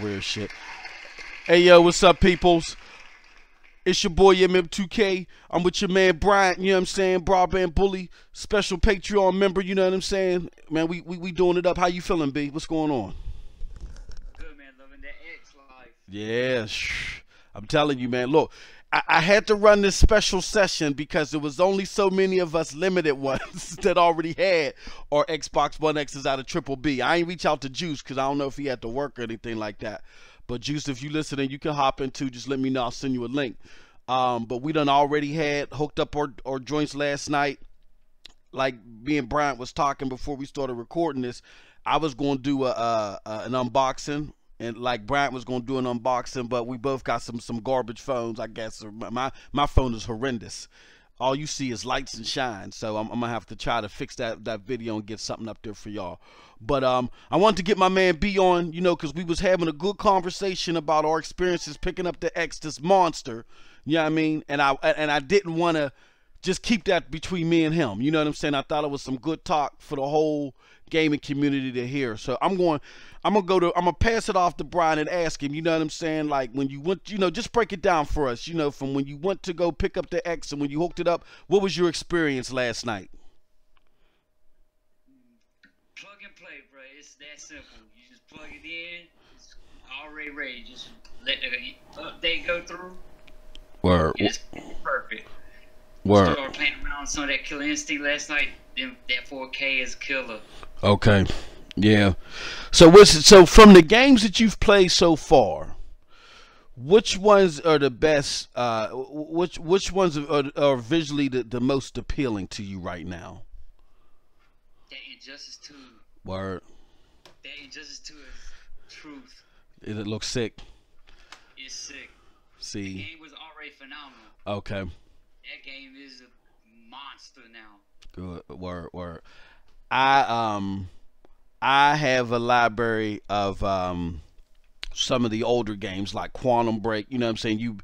Weird shit. Hey yo, what's up, peoples? It's your boy MM2K. I'm with your man Bryant, you know what I'm saying? Broadband Bully, special Patreon member, you know what I'm saying? Man, we doing it up. How you feeling, B? What's going on? Good, man, loving that X life. Yeah, I'm telling you, man. Look, I had to run this special session because there was only so many of us limited ones that already had our Xbox One X's out of Triple B. I ain't reach out to Juice because I don't know if he had to work or anything like that. But Juice, if you listening, you can hop into. Just let me know. I'll send you a link. But we done already had hooked up our joints last night. Like me and Bryant was talking before we started recording this. I was going to do an unboxing, and like Bryant was going to do an unboxing, but we both got some garbage phones, I guess. My phone is horrendous. All you see is lights and shine. So I'm gonna have to try to fix that video and get something up there for y'all. But I wanted to get my man B on, you know, because we was having a good conversation about our experiences picking up the X, this monster. You know what I mean? And I didn't want to just keep that between me and him. You know what I'm saying? I thought it was some good talk for the whole gaming community to hear. So I'm gonna pass it off to Brian and ask him, you know what I'm saying? Like when you went, you know, just break it down for us, you know, from when you went to go pick up the X and when you hooked it up, what was your experience last night? Plug and play, bro. It's that simple. You just plug it in. It's already ready. Just let the update go through. Word. It's perfect. Word. Started playing around with some of that Killer Instinct last night. Then that 4K is killer. Okay. Yeah. So from the games that you've played so far, which ones are the best? Which ones are visually the most appealing to you right now? That Injustice 2. Word. That Injustice 2 is truth. It looks sick. It's sick. See. The game was already phenomenal. Okay. That game is a monster now. Good. Word. I have a library of some of the older games like Quantum Break. You know what I'm saying? You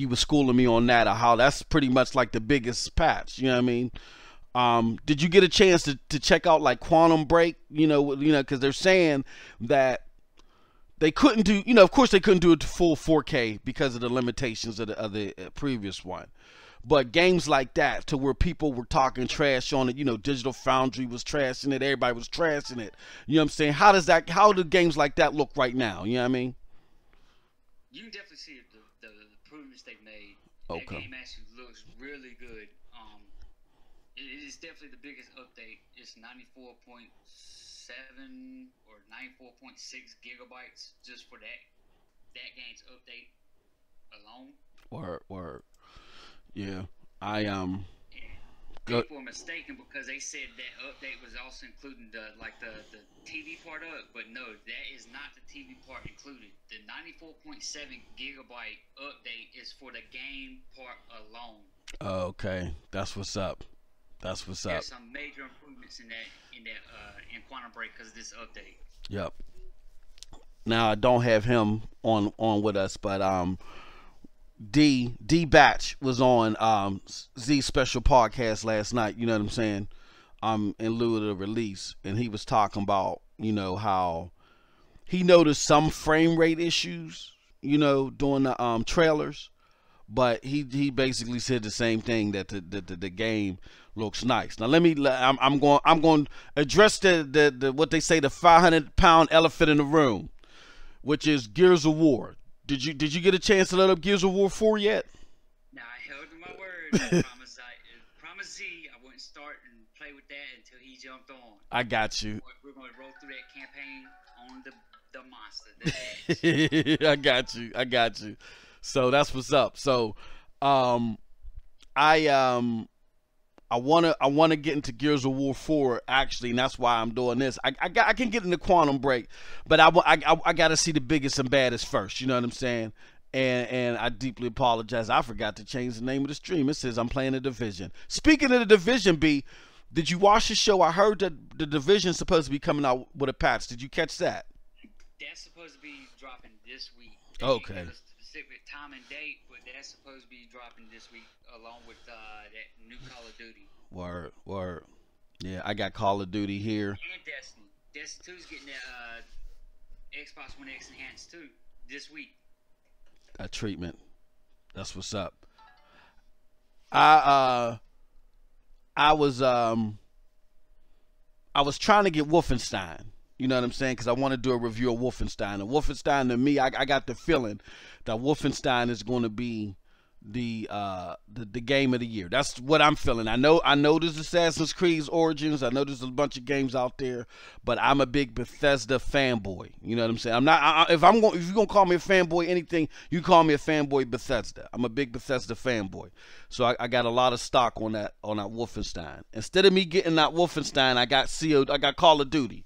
were schooling me on that, or how that's pretty much like the biggest patch. You know what I mean? Did you get a chance to check out like Quantum Break? You know, because they're saying that they couldn't do. You know, of course they couldn't do it to full 4K because of the limitations of the previous one. But games like that, to where people were talking trash on it, you know, Digital Foundry was trashing it, everybody was trashing it. You know what I'm saying? How do games like that look right now? You know what I mean? You can definitely see the improvements they've made. Okay. That game actually looks really good. It is definitely the biggest update. It's 94.7 or 94.6 gigabytes just for that game's update alone. Word. Yeah, I People were mistaken because they said that update was also including the TV part of it, but no, that is not the TV part included. The 94.7 gigabyte update is for the game part alone. Okay, that's what's up. There's some major improvements in Quantum Break because of this update. Yep. Now I don't have him on with us, but D Batch was on Z special podcast last night, you know what I'm saying? In lieu of the release, and he was talking about, you know, how he noticed some frame rate issues, you know, during the trailers, but he basically said the same thing, that the game looks nice. Now I'm going to address the what they say, the 500-pound elephant in the room, which is Gears of War. Did you get a chance to load up Gears of War 4 yet? Nah, I held to my word. Promise Z, I wouldn't start and play with that until he jumped on. I got you. We're going to roll through that campaign on the monster. The I got you. So that's what's up. So I wanna get into Gears of War 4 actually, and that's why I'm doing this. I can get into Quantum Break, but I gotta see the biggest and baddest first. You know what I'm saying? And I deeply apologize. I forgot to change the name of the stream. It says I'm playing the Division. Speaking of the Division, B, did you watch the show? I heard that the Division's supposed to be coming out with a patch. Did you catch that? That's supposed to be dropping this week. Okay. They give a specific time and date, but that's supposed to be dropping this week along with that new Call of Duty. Word. Yeah, I got Call of Duty here. And Destiny. Destiny 2's getting Xbox One X Enhanced too this week. That treatment. That's what's up. I I was I was trying to get Wolfenstein. You know what I'm saying? Because I want to do a review of Wolfenstein. And Wolfenstein, to me, I got the feeling that Wolfenstein is going to be the game of the year. That's what I'm feeling. I know there's Assassin's Creed Origins. I know there's a bunch of games out there, but I'm a big Bethesda fanboy. You know what I'm saying? I'm not. If you're gonna call me a fanboy, anything, you call me a fanboy Bethesda. I'm a big Bethesda fanboy. So I got a lot of stock on that Wolfenstein. Instead of me getting that Wolfenstein, I got Call of Duty.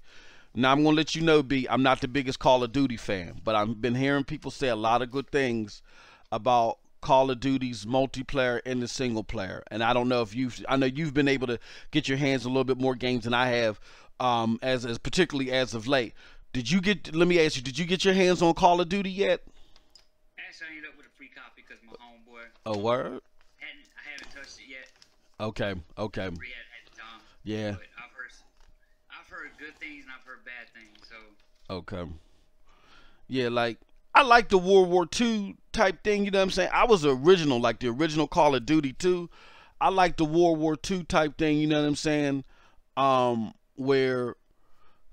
Now I'm gonna let you know, B, I'm not the biggest Call of Duty fan, but I've been hearing people say a lot of good things about Call of Duty's multiplayer and the single player. And I don't know if I know you've been able to get your hands on a little bit more games than I have, as particularly as of late. Let me ask you, did you get your hands on Call of Duty yet? Actually, I ended up with a free copy because my homeboy. A word? I haven't touched it yet. Okay. Had the time. Yeah. But I've heard good things and I've heard bad things. So. Okay. Yeah, like I like the World War II type thing, you know what I'm saying? I was the original Call of Duty 2. I like the World War II type thing, you know what I'm saying? Where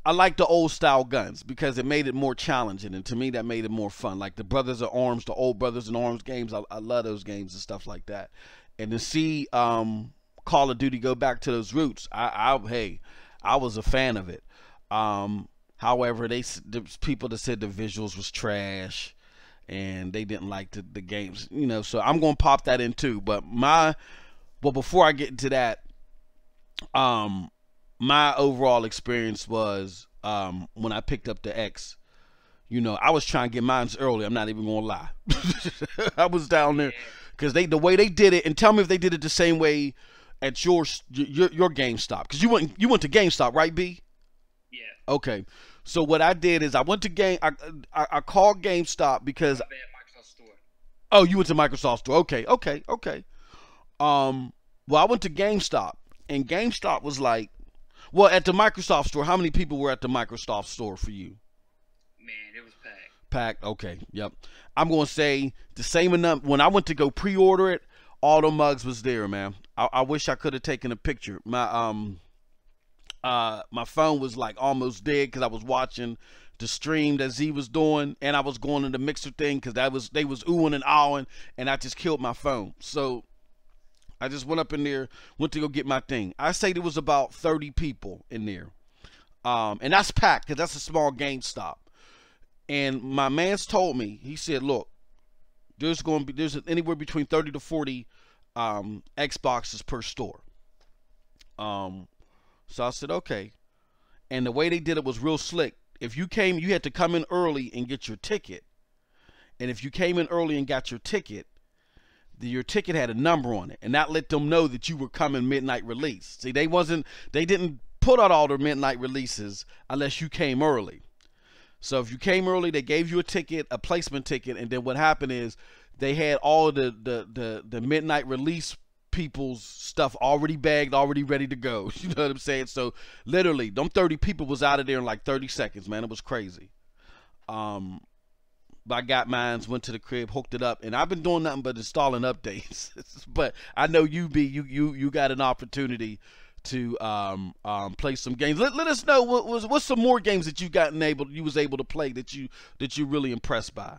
I like the old style guns because it made it more challenging, and to me that made it more fun. Like the Brothers in Arms, the old Brothers in Arms games, I love those games and stuff like that. And to see Call of Duty go back to those roots, I was a fan of it. However, there's people that said the visuals was trash and they didn't like the games, you know, so I'm going to pop that in too. But before I get into that, my overall experience was, when I picked up the X, you know, I was trying to get mine early. I'm not even going to lie. I was down there because the way they did it, and tell me if they did it the same way at your GameStop, because you went to GameStop, right, B? Yeah. Okay. So what I did is I went to I called GameStop because Microsoft Store. Oh, you went to Microsoft Store. Okay. Well, I went to GameStop, and GameStop was like, well, at the Microsoft Store, how many people were at the Microsoft Store for you? Man, it was packed. Packed. Okay. Yep. I'm going to say the same enough. When I went to go pre-order it, all the mugs was there, man. I wish I could have taken a picture. My phone was like almost dead because I was watching the stream that Z was doing, and I was going to the mixer thing because they was oohing and ahhing, and I just killed my phone. So I just went up in there, went to go get my thing. I say there was about 30 people in there, and that's packed because that's a small GameStop. And my man's told me, he said, look, there's anywhere between 30 to 40 Xboxes per store. So I said, okay. And the way they did it was real slick. If you came, you had to come in early and get your ticket. And if you came in early and got your ticket, your ticket had a number on it. And that let them know that you were coming midnight release. See, they didn't put out all their midnight releases unless you came early. So if you came early, they gave you a ticket, a placement ticket. And then what happened is they had all the midnight release people's stuff already bagged, already ready to go. You know what I'm saying? So literally, them 30 people was out of there in like 30 seconds, man. It was crazy. But I got mine, went to the crib, hooked it up, and I've been doing nothing but installing updates. But I know you got an opportunity to play some games. Let us know what's some more games that you was able to play that you really impressed by.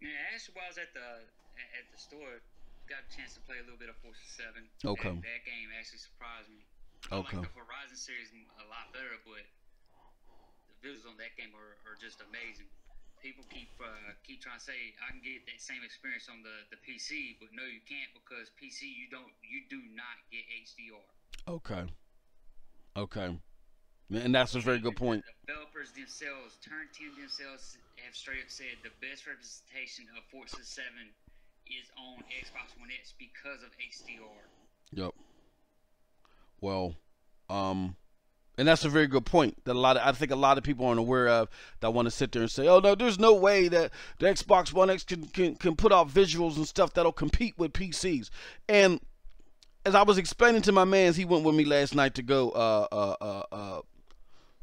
Yeah, actually, while I was at the store, got a chance to play a little bit of Forza 7. Okay. That game actually surprised me. I like the Horizon series a lot better, but the visuals on that game are just amazing. People keep trying to say I can get that same experience on the PC, but no, you can't, because PC you do not get HDR. Okay. And that's a very good point. The developers themselves, Turn 10 themselves, have straight up said the best representation of Forza 7 is on Xbox One X because of HDR. Yep. Well, and that's a very good point that I think a lot of people aren't aware of, that want to sit there and say, oh no, there's no way that the Xbox One X can put out visuals and stuff that'll compete with PCs. And as I was explaining to my mans, he went with me last night to go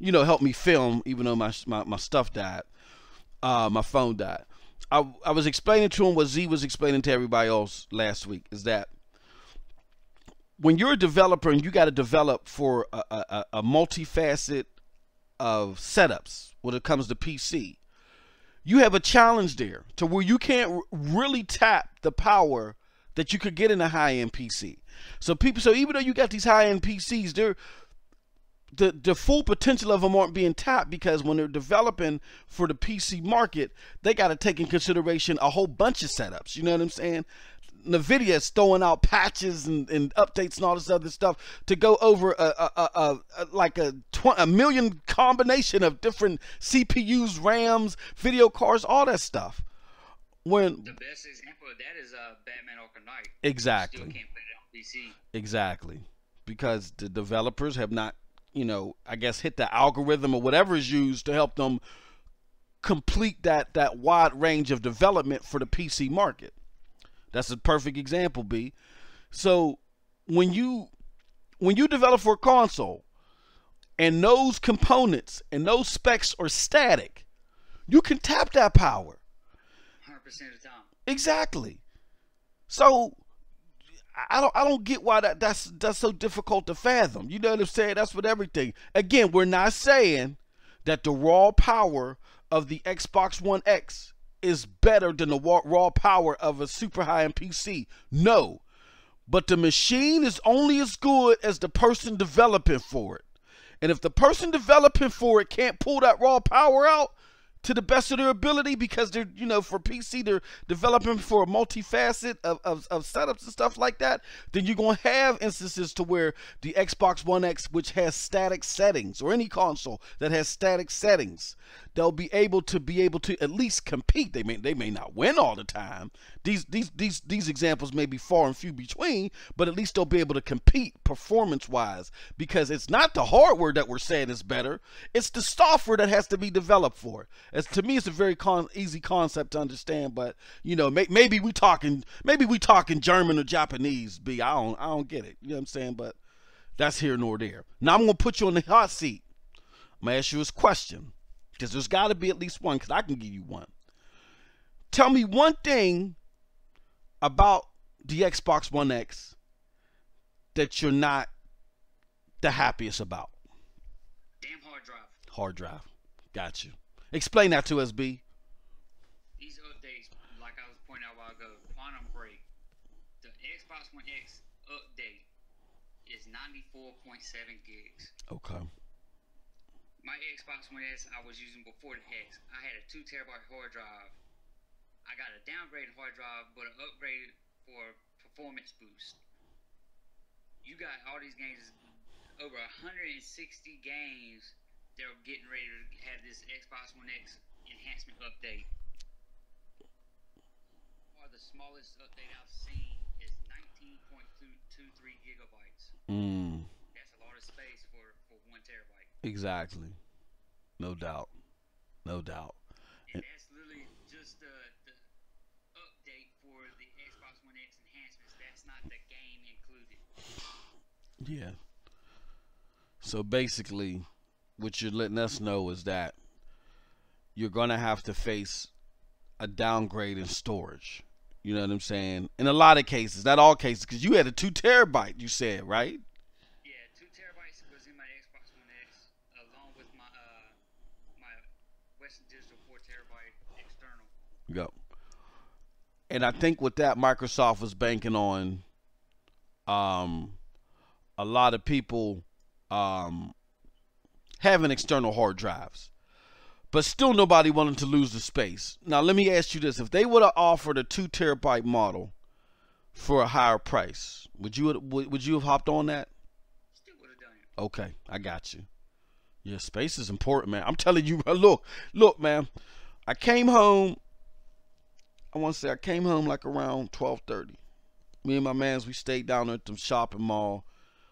help me film, even though my stuff died. My phone died. I was explaining to him what Z was explaining to everybody else last week, is that when you're a developer and you got to develop for a multifaceted of setups when it comes to PC, you have a challenge there to where you can't really tap the power that you could get in a high-end PC. So even though you got these high-end PCs, the full potential of them aren't being tapped, because when they're developing for the PC market, they got to take in consideration a whole bunch of setups. You know what I'm saying? NVIDIA is throwing out patches and updates and all this other stuff to go over a million combination of different CPUs, RAMs, video cards, all that stuff. When the best example of that is Batman Arkham Knight. Exactly. You still can't play it on PC. Exactly. Because the developers have not, I guess, hit the algorithm or whatever is used to help them complete that wide range of development for the PC market. That's a perfect example, B. So when you develop for a console and those components and those specs are static, you can tap that power. 100% of the time. Exactly. So I don't get why that's so difficult to fathom. You know what I'm saying? That's with everything. Again, we're not saying that the raw power of the Xbox One X is better than the raw power of a super high-end PC. No. But the machine is only as good as the person developing for it. And if the person developing for it can't pull that raw power out to the best of their ability, because they're, for PC, they're developing for a multifaceted of setups and stuff like that, then you're going to have instances to where the Xbox One X, which has static settings, or any console that has static settings, they'll be able to at least compete. They may not win all the time. These examples may be far and few between, but at least they'll be able to compete performance-wise, because it's not the hardware that we're saying is better, it's the software that has to be developed for it. To me, it's a very easy concept to understand, but maybe we talking German or Japanese. B, I don't get it. You know what I'm saying? But that's here nor there. Now I'm gonna put you on the hot seat. I'm gonna ask you this question, because there's got to be at least one, because I can give you one. Tell me one thing about the Xbox One X that you're not the happiest about. Damn hard drive. Hard drive. Got you. Explain that to us, B. These updates, like I was pointing out a while ago, quantum break. The Xbox One X update is 94.7 gigs. Okay. My Xbox One S I was using before the X, I had a 2 terabyte hard drive. I got a downgraded hard drive, but an upgrade for performance boost. You got all these games, over 160 games. They're getting ready to have this Xbox One X enhancement update. The smallest update I've seen is 19.23 gigabytes. That's a lot of space for 1 terabyte. Exactly. No doubt. No doubt. And that's literally just the update for the Xbox One X enhancements. That's not the game included. Yeah. So basically, what you're letting us know is that you're going to have to face a downgrade in storage. You know what I'm saying? In a lot of cases, not all cases, because you had a 2 terabyte, you said, right? Yeah, 2 terabytes was in my Xbox One X, along with my Western Digital 4 terabyte external. Yep. And I think with that, Microsoft was banking on a lot of people having external hard drives, but still nobody wanted to lose the space. Now let me ask you this: if they would have offered a 2 terabyte model for a higher price, would you have hopped on that? Still would have done it. Okay, I got you. Yeah, space is important, man. I'm telling you. Look, man. I came home. I want to say I came home like around 12:30. Me and my mans, we stayed down at the shopping mall,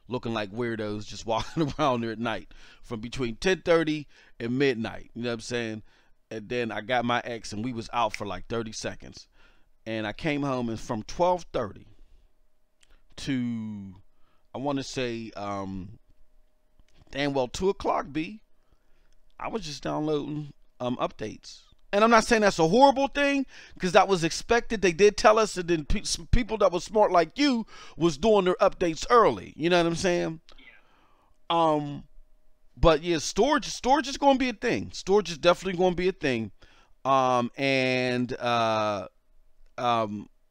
looking like weirdos, just walking around there at night from between 10:30 and midnight. You know what I'm saying? And then I got my ex, and we was out for like 30 seconds. And I came home, and from 12:30 to, I want to say, damn well 2 o'clock, B, I was just downloading updates. And I'm not saying that's a horrible thing, because that was expected. They did tell us, and then some people that was smart like you was doing their updates early. You know what I'm saying? But yeah, storage is going to be a thing. Storage is definitely going to be a thing. And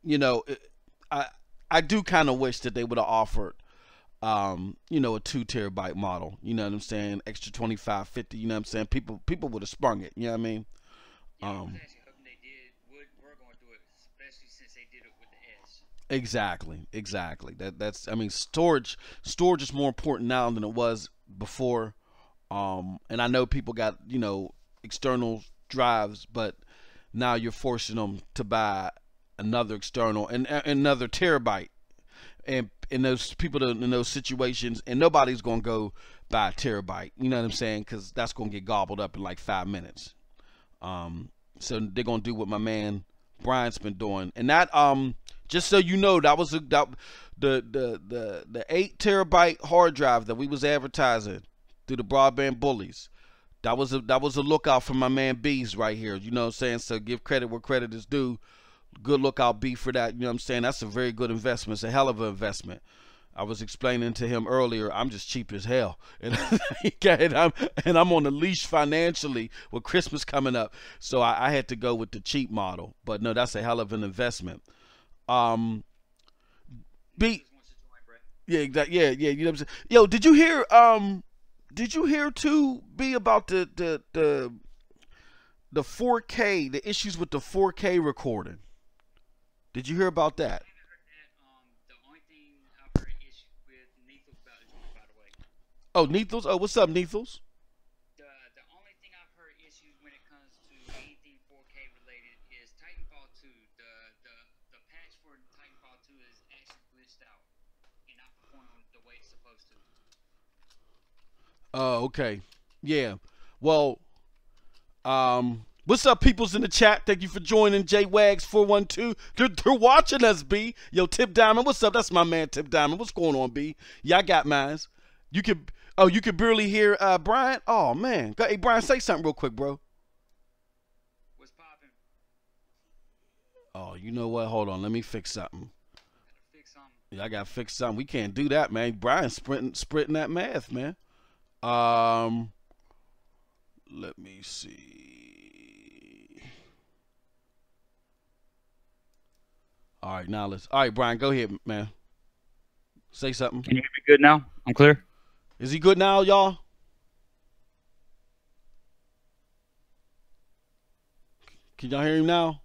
you know, I do kind of wish that they would have offered you know, a 2 terabyte model. You know what I'm saying? Extra 25, 50. You know what I'm saying? People would have sprung it. You know what I mean? Yeah, I was actually hoping they were going to do it, especially since they did it with the S. Exactly. That's I mean, storage is more important now than it was before. And I know people got, you know, external drives, but now you're forcing them to buy another external and another terabyte. And in those people in those situations, and nobody's gonna go buy a terabyte. You know what I'm saying? Because that's gonna get gobbled up in like 5 minutes. So they're gonna do what my man Bryant's been doing, and that just so you know, that was the 8 terabyte hard drive that we was advertising through the broadband bullies. That was a lookout for my man B's right here. You know what I'm saying? So give credit where credit is due. Good lookout B for that. You know what I'm saying? That's a very good investment. It's a hell of an investment. I was explaining to him earlier, I'm just cheap as hell, and I'm on the leash financially with Christmas coming up, so I had to go with the cheap model. But no, that's a hell of an investment. B, yeah, yeah. You know what I'm saying? Yo, did you hear too, B, about the 4K, the issues with the 4K recording? Did you hear about that? The only thing I've heard issues with Neethles about is by the way. Oh, Neethles. Oh, what's up, Neethles? The only thing I've heard issues when it comes to anything 4K related is Titanfall 2. The patch for Titanfall 2 is actually glitched out and not performing the way it's supposed to. Oh, okay. Yeah. Well, what's up, peoples in the chat? Thank you for joining. JWags412. They're watching us, B. Yo, Tip Diamond, what's up? That's my man, Tip Diamond. What's going on, B? Yeah, I got mines. You could barely hear Bryant. Oh man. Hey, Brian, say something real quick, bro. What's popping? Oh, you know what? Hold on. Let me fix something. Gotta fix something. Yeah, I gotta fix something. We can't do that, man. Brian's sprinting that math, man. Let me see. All right, now all right, Brian, go ahead, man. Say something. Can you hear me good now? I'm clear. Is he good now, y'all? Can y'all hear him now?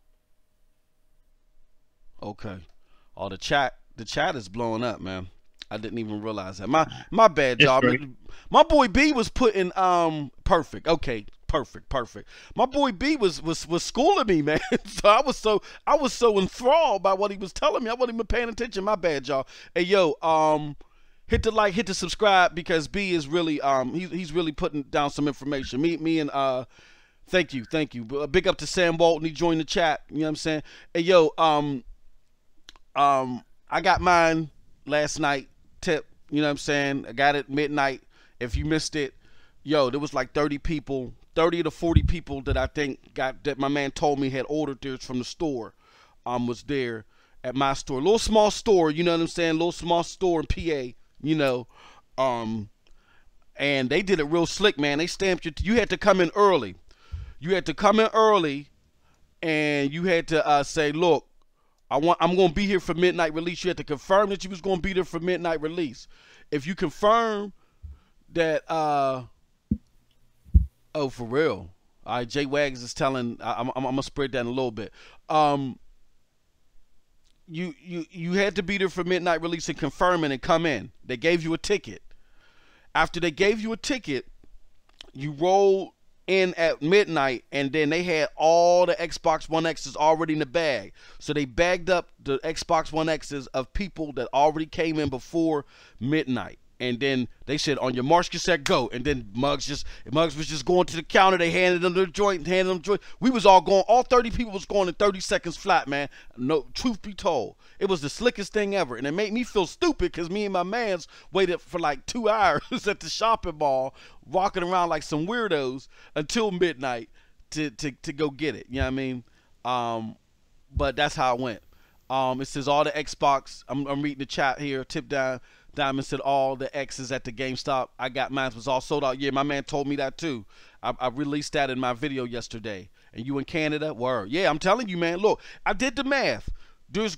Okay. Oh, the chat is blowing up, man. I didn't even realize that. My bad, y'all. My boy B was putting perfect. Okay, perfect. My boy B was schooling me, man. So I was so enthralled by what he was telling me. I wasn't even paying attention. My bad, y'all. Hey, yo, hit the like, hit the subscribe, because B is really he's really putting down some information. Me and thank you. Big up to Sam Walton. He joined the chat. You know what I'm saying? Hey, yo, I got mine last night. Tip, you know what I'm saying? I got it midnight. If you missed it, yo, there was like 30 to 40 people that I think that my man told me had ordered theirs from the store. Was there at my store, little small store, you know what I'm saying? Little small store in PA, you know. And they did it real slick, man. They stamped you had to come in early. And you had to say, look, I'm going to be here for midnight release. You had to confirm that you was going to be there for midnight release. If you confirm that, oh, for real. All right, Jay Wags is telling, I'm going to spread that in a little bit. You had to be there for midnight release and confirm it and come in. They gave you a ticket. After they gave you a ticket, you rolled in at midnight, and then they had all the Xbox One X's already in the bag. So they bagged up the Xbox One X's of people that already came in before midnight. And then they said, on your march, get set, go. And then Muggs was just going to the counter. They handed them the joint, We was all going, all 30 people was going in 30 seconds flat, man. No, truth be told, it was the slickest thing ever. And it made me feel stupid because me and my mans waited for like 2 hours at the shopping mall, walking around like some weirdos until midnight to go get it. You know what I mean? But that's how it went. It says all the Xbox. I'm reading the chat here. Tip down. Diamond said all the X's at the GameStop. I got mine was all sold out. Yeah, my man told me that too. I released that in my video yesterday. And you in Canada? Word. Yeah, I'm telling you, man. Look, I did the math. There's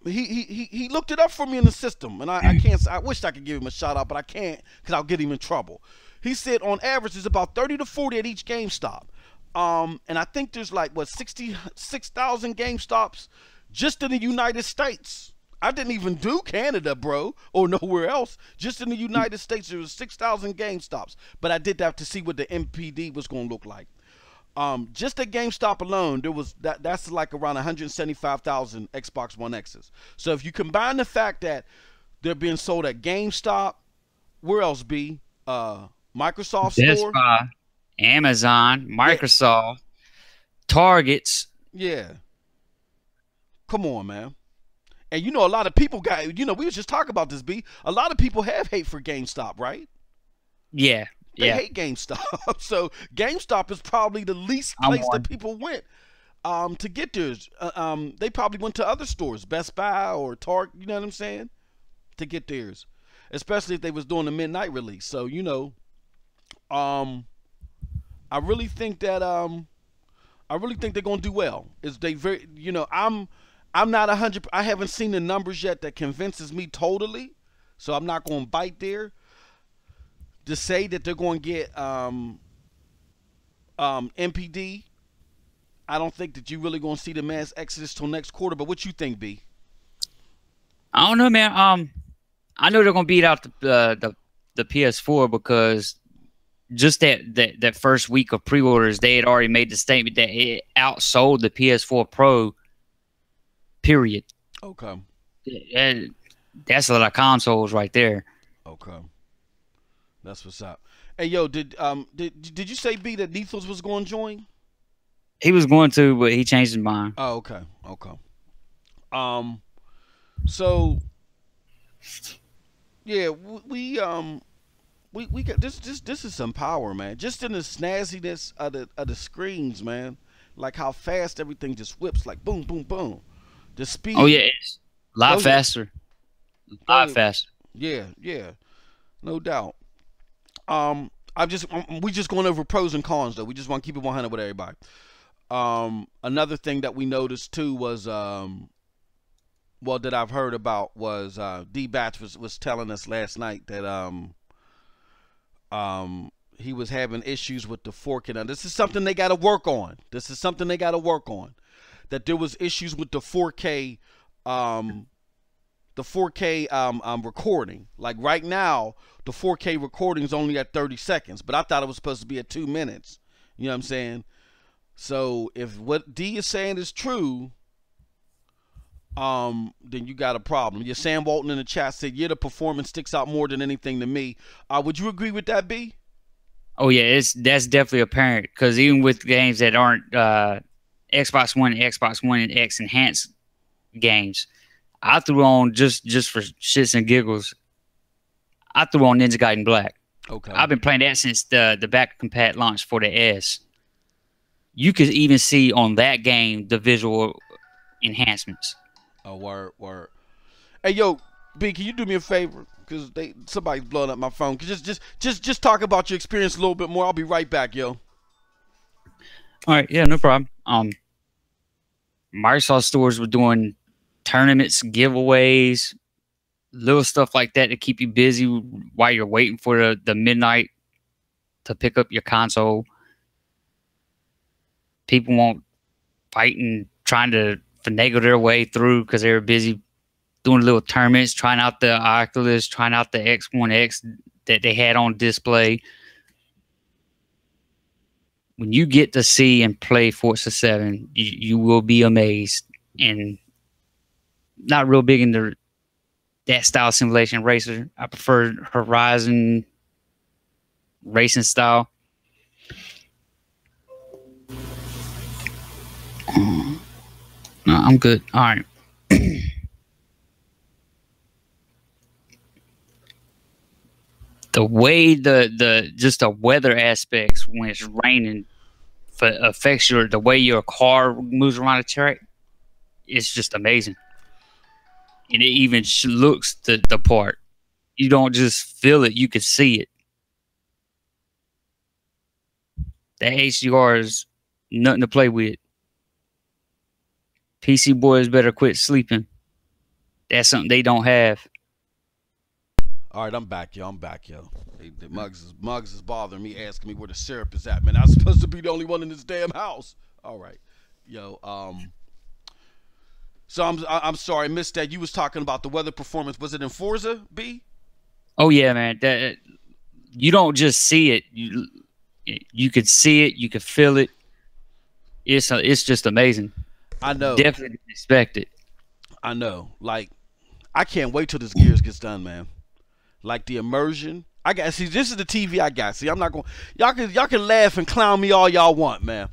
he looked it up for me in the system, and I can't. I wish I could give him a shout out, but I can't because I'll get him in trouble. He said on average there's about 30 to 40 at each GameStop. And I think there's like what 66,000 GameStops just in the United States. I didn't even do Canada, bro, or nowhere else. Just in the United States, there was 6,000 GameStops. But I did that to see what the MPD was going to look like. Just at GameStop alone, there was that's like around 175,000 Xbox One X's. So if you combine the fact that they're being sold at GameStop, where else be? Microsoft Best Store, Buy, Amazon, Microsoft, Targets. Yeah. Come on, man. And you know, a lot of people got, you know, we was just talking about this, B. A lot of people have hate for GameStop, right? Yeah. They hate GameStop. So GameStop is probably the least place that people went to get theirs. They probably went to other stores, Best Buy or Target, you know what I'm saying? To get theirs. Especially if they was doing a midnight release. So, you know, I really think that they're gonna do well. Is they very, you know, I'm not 100. I haven't seen the numbers yet that convinces me totally, so I'm not going to bite there. To say that they're going to get MPD, I don't think that you're really going to see the mass exodus till next quarter. But what you think, B? I don't know, man. I know they're going to beat out the PS4 because just that first week of pre-orders, they had already made the statement that it outsold the PS4 Pro. Period. Okay. And that's a lot of consoles right there. Okay. That's what's up. Hey, yo, did you say, B, that Nethos was going to join? He was going to, but he changed his mind. Oh, okay. Okay. So yeah, we got this is some power, man. Just in the snazziness of the screens, man. Like how fast everything just whips, like boom, boom, boom. The speed. Oh yeah, it's a lot faster. A lot faster. Yeah, yeah, no doubt. We just going over pros and cons though. We just want to keep it 100 with everybody. Another thing that we noticed too was well, that I've heard about was D-Batch was telling us last night that he was having issues with the forking. Now this is something they got to work on. That there was issues with the 4K recording. Like right now, the 4K recording is only at 30 seconds, but I thought it was supposed to be at 2 minutes. You know what I'm saying? So if what D is saying is true, then you got a problem. Yeah, Sam Walton in the chat said, yeah, the performance sticks out more than anything to me. Would you agree with that, B? Oh yeah, that's definitely apparent because even with games that aren't Xbox One and X enhanced games, I threw on just for shits and giggles. I threw on Ninja Gaiden Black. Okay. I've been playing that since the back compat launch for the S. You could even see on that game the visual enhancements. Oh, word. Hey, yo, B, can you do me a favor? Because somebody's blowing up my phone. Just talk about your experience a little bit more. I'll be right back, yo. All right, yeah, no problem. Microsoft stores were doing tournaments, giveaways, little stuff like that to keep you busy while you're waiting for the midnight to pick up your console. People won't fight and trying to finagle their way through because they were busy doing little tournaments, trying out the Oculus, trying out the X1X that they had on display. When you get to see and play Forza 7, you will be amazed. And not real big into that style simulation racer. I prefer Horizon racing style. No, I'm good. All right. The way just the weather aspects when it's raining affects the way your car moves around the track. It's just amazing, and it even looks the part. You don't just feel it; you can see it. That HDR is nothing to play with. PC boys better quit sleeping. That's something they don't have. All right, I'm back, yo. Hey, Muggs is bothering me, asking me where the syrup is at, man. I'm supposed to be the only one in this damn house. All right, yo. So I'm sorry, I missed that. You was talking about the weather performance. Was it in Forza, B? Oh yeah, man. That you don't just see it. You could see it. You could feel it. It's just amazing. I know. Definitely didn't expect it. I know. Like, I can't wait till this Gears gets done, man. Like the immersion. See, this is the TV I got. See, I'm not going. Y'all can laugh and clown me all y'all want, man.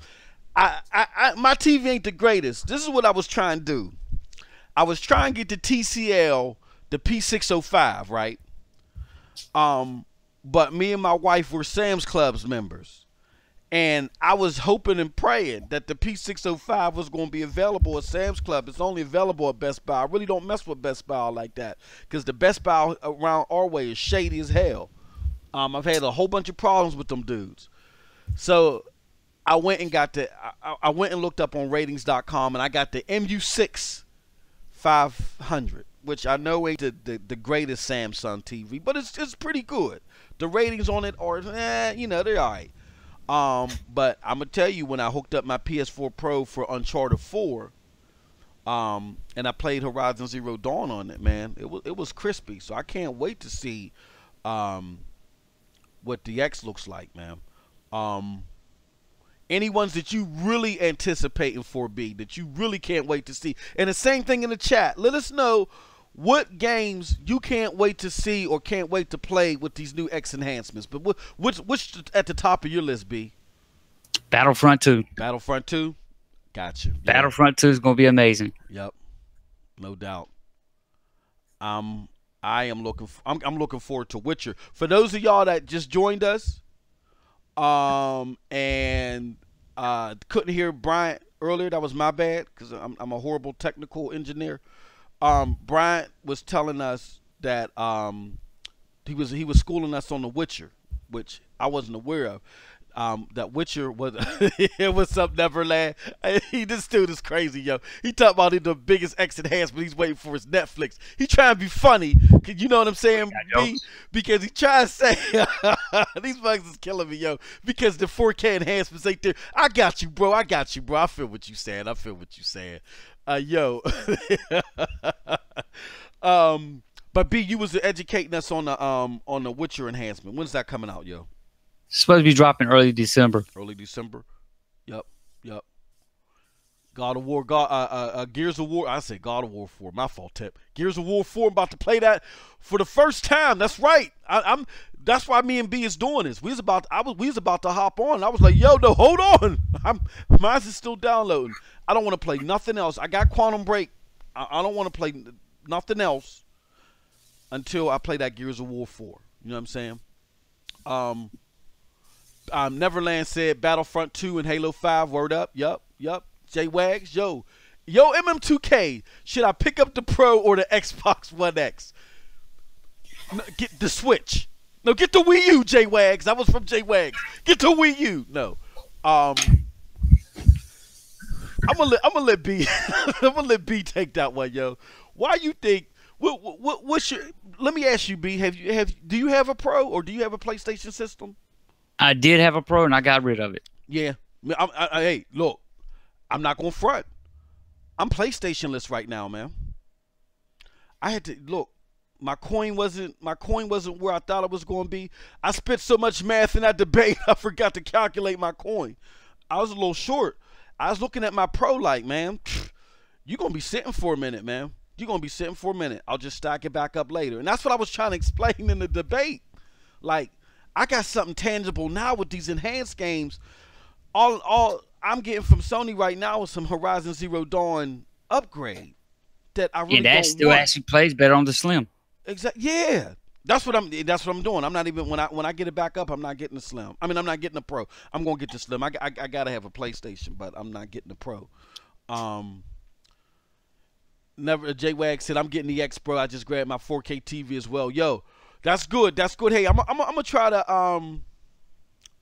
My TV ain't the greatest. This is what I was trying to do. I was trying to get the TCL, the P605, right? But me and my wife were Sam's Club's members. And I was hoping and praying that the P605 was going to be available at Sam's Club. It's only available at Best Buy. I really don't mess with Best Buy like that because the Best Buy around our way is shady as hell. I've had a whole bunch of problems with them dudes. So I went and got I went and looked up on ratings.com, and I got the MU6 500, which I know ain't the greatest Samsung TV, but it's pretty good. The ratings on it are, they're all right. But I'm gonna tell you, when I hooked up my PS4 Pro for Uncharted 4, and I played Horizon Zero Dawn on it, man, it was crispy. So I can't wait to see what the X looks like, man. Any ones that you really anticipating for, B, that you really can't wait to see? And the same thing in the chat. Let us know what games you can't wait to see or can't wait to play with these new X enhancements. But which at the top of your list, B? Battlefront 2. Battlefront 2? Gotcha. Yep. Battlefront 2 is going to be amazing. Yep. No doubt. I'm looking forward to Witcher. For those of y'all that just joined us, and couldn't hear Bryant earlier, that was my bad because I'm a horrible technical engineer. Bryant was telling us that he was schooling us on The Witcher, which I wasn't aware of. That Witcher was what's up, Neverland? This dude is crazy, yo. He talking about the biggest X enhancement. He's waiting for his Netflix. He trying to be funny, you know what I'm saying? Because he trying to say these bugs is killing me, yo. Because the 4K enhancements ain't there. I got you, bro. I feel what you saying. Yo. But B, you was educating us on the Witcher enhancement. When's that coming out, yo? It's supposed to be dropping early December. Early December. Yep. God of War, Gears of War. I said God of War 4. My fault, Tip. Gears of War 4. I'm about to play that for the first time. That's right. That's why me and B is doing this. We was about to hop on. I was like, yo, no, hold on. Mine's is still downloading. I don't want to play nothing else. I got Quantum Break. I don't want to play nothing else until I play that Gears of War 4. You know what I'm saying? Neverland said Battlefront 2 and Halo 5. Word up. Yup. J-Wags. Yo, MM2K. Should I pick up the Pro or the Xbox One X? No, get the Switch. No, get the Wii U, J-Wags. I was from J-Wags. Get the Wii U. No. I'm gonna let B I'm gonna let B take that one, yo. Why you think what's your, let me ask you, B, do you have a Pro or do you have a PlayStation system? I did have a Pro and I got rid of it. Yeah. Hey, look, I'm not gonna front. I'm PlayStation-less right now, man. I had to look. My coin wasn't where I thought it was going to be. I spent so much math in that debate, I forgot to calculate my coin. I was a little short. I was looking at my Pro like, man, you're going to be sitting for a minute, man. You're gonna be sitting for a minute. I'll just stack it back up later. And that's what I was trying to explain in the debate. Like, I got something tangible now with these enhanced games. All I'm getting from Sony right now is some Horizon Zero Dawn upgrade that I really And that don't still want. actually plays better on the Slim. Exactly. Yeah. That's what I'm doing. I'm not even when I get it back up, I'm not getting the Slim. I mean, I'm not getting the Pro. I'm gonna get the Slim. I gotta have a PlayStation, but I'm not getting the Pro. Never. J Wag said I'm getting the X, bro. I just grabbed my 4K TV as well. Yo, that's good. That's good. Hey, I'm gonna try to I'm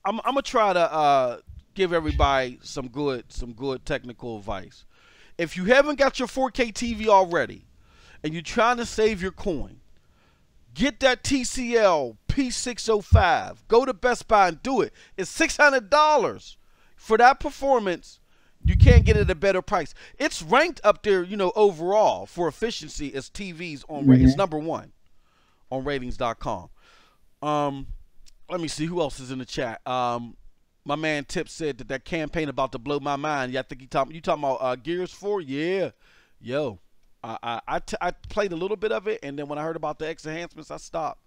gonna try to give everybody some good technical advice. If you haven't got your 4K TV already, and you're trying to save your coin, get that TCL P605. Go to Best Buy and do it. It's $600 for that performance. You can't get it at a better price. It's ranked up there, overall for efficiency as TVs on It's number 1 on ratings.com. Let me see who else is in the chat. My man Tip said that campaign about to blow my mind. Yeah, I think you talking about Gears 4. Yeah, yo. I played a little bit of it, and then when I heard about the X enhancements, I stopped.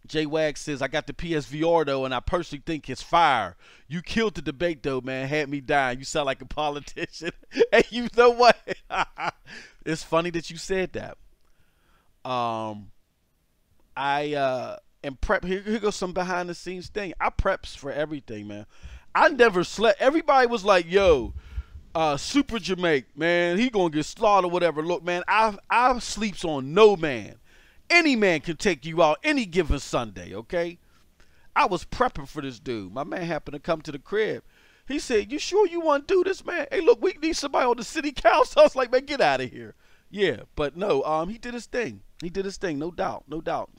J Wag says, I got the PSVR though, and I personally think it's fire. You killed the debate though, man. Had me dying. You sound like a politician. And you know what? It's funny that you said that. I am prep. Here goes some behind the scenes thing. I preps for everything, man. I never slept. Everybody was like, yo, Super Jamaica, man, he gonna get slaughtered or whatever. Look, man, I sleeps on no man. Any man can take you out any given Sunday, okay? I was prepping for this dude. My man happened to come to the crib. He said, you sure you want to do this, man? Hey, look, we need somebody on the city council. I was like, man, get out of here. Yeah, but no, he did his thing. He did his thing, no doubt, no doubt.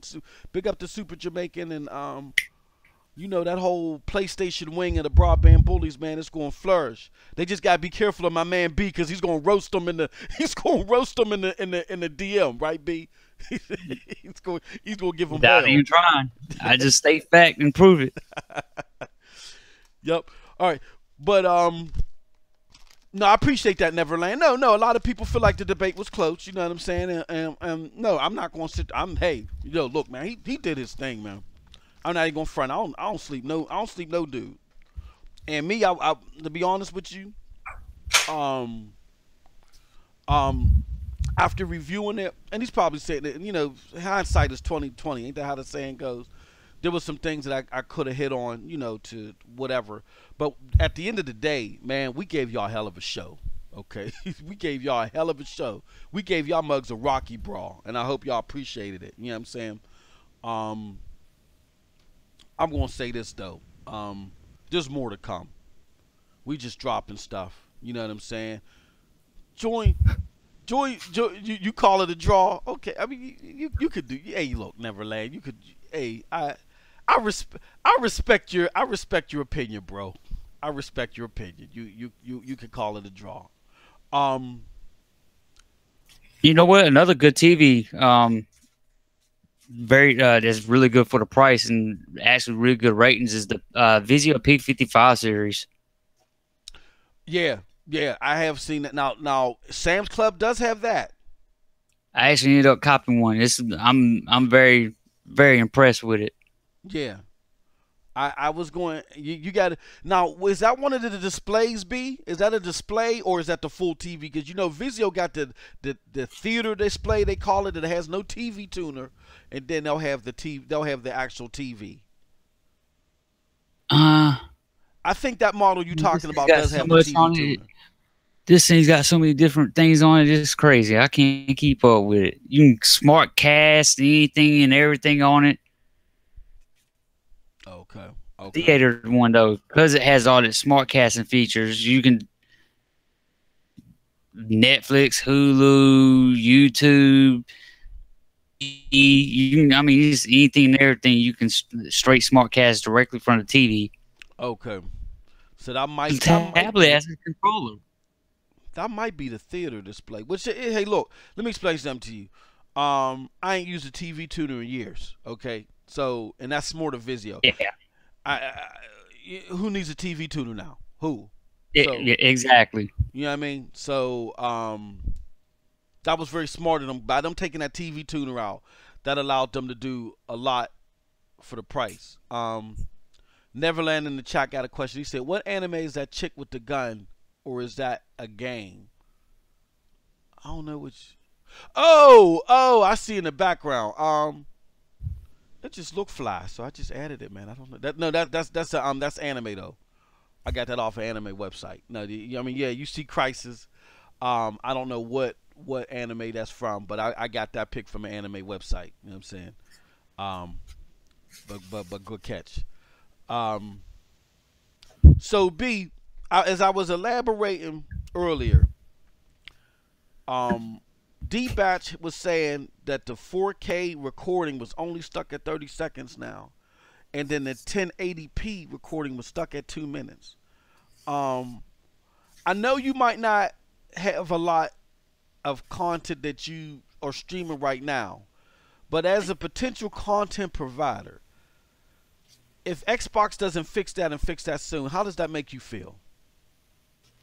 Big up to Super Jamaican and, that whole PlayStation wing of the broadband bullies, man, it's going to flourish. They just got to be careful of my man B, because he's going to roast them in the DM, right, B? he's going to give them hell. Without even trying. I just state fact and prove it. Yep. All right. But no, I appreciate that, Neverland. No, a lot of people feel like the debate was close, you know what I'm saying? And no, I'm not going to sit. Hey, look, man, he did his thing, man. I'm not even going to front. I don't sleep no dude. And me, I to be honest with you, after reviewing it, and he's probably saying that, hindsight is 20/20. Ain't that how the saying goes? There was some things that I could have hit on, to whatever. But at the end of the day, man, we gave y'all a hell of a show. Okay, we gave y'all a hell of a show. We gave y'all mugs a Rocky brawl, and I hope y'all appreciated it. You know what I'm saying? I'm gonna say this though. There's more to come. We just dropping stuff. You know what I'm saying? Join. You call it a draw? Okay. I mean, you could do. Hey, look, Neverland. You could. Hey, I respect your opinion, bro. I respect your opinion. You could call it a draw. You know what? Another good TV. That's really good for the price and actually really good ratings is the Vizio P55 series. Yeah, I have seen that. Now Sam's Club does have that. I actually ended up copying one. I'm very, very impressed with it. Yeah, I was going. You got to now. Is that one of the displays? B, is that a display or is that the full TV? Because Vizio got the theater display, they call it. It has no TV tuner, and then they'll have the TV. They'll have the actual TV. I think that model you're talking about does have the TV tuner. This thing's got so many different things on it. It's crazy. I can't keep up with it. You can smart cast anything and everything on it. Okay. Theater one though, because it has all its smart casting features. You can Netflix, Hulu, YouTube. It's anything and everything. You can straight smart cast directly from the TV. Okay. So that might the tablet has a controller. That might be the theater display. Which, hey, look, let me explain something to you. I ain't used a TV tuner in years. Okay, so and that's more to Vizio. Yeah. Who needs a TV tuner now? Who? Yeah, exactly. You know what I mean? So That was very smart of them. By them taking that TV tuner out, that allowed them to do a lot for the price. Neverland in the chat got a question. He said, "What anime is that chick with the gun, or is that a game?" I don't know which. Oh, I see in the background. It just looked fly, so I just added it, man. I don't know. That's anime though. I got that off an anime website. No, I mean, yeah, you see Crisis. I don't know what anime that's from, but I got that pick from an anime website. You know what I'm saying? But good catch. So B, as I was elaborating earlier, D-Batch was saying that the 4K recording was only stuck at 30 seconds now, and then the 1080p recording was stuck at 2 minutes. I know you might not have a lot of content that you are streaming right now, but as a potential content provider, if Xbox doesn't fix that and fix that soon, how does that make you feel?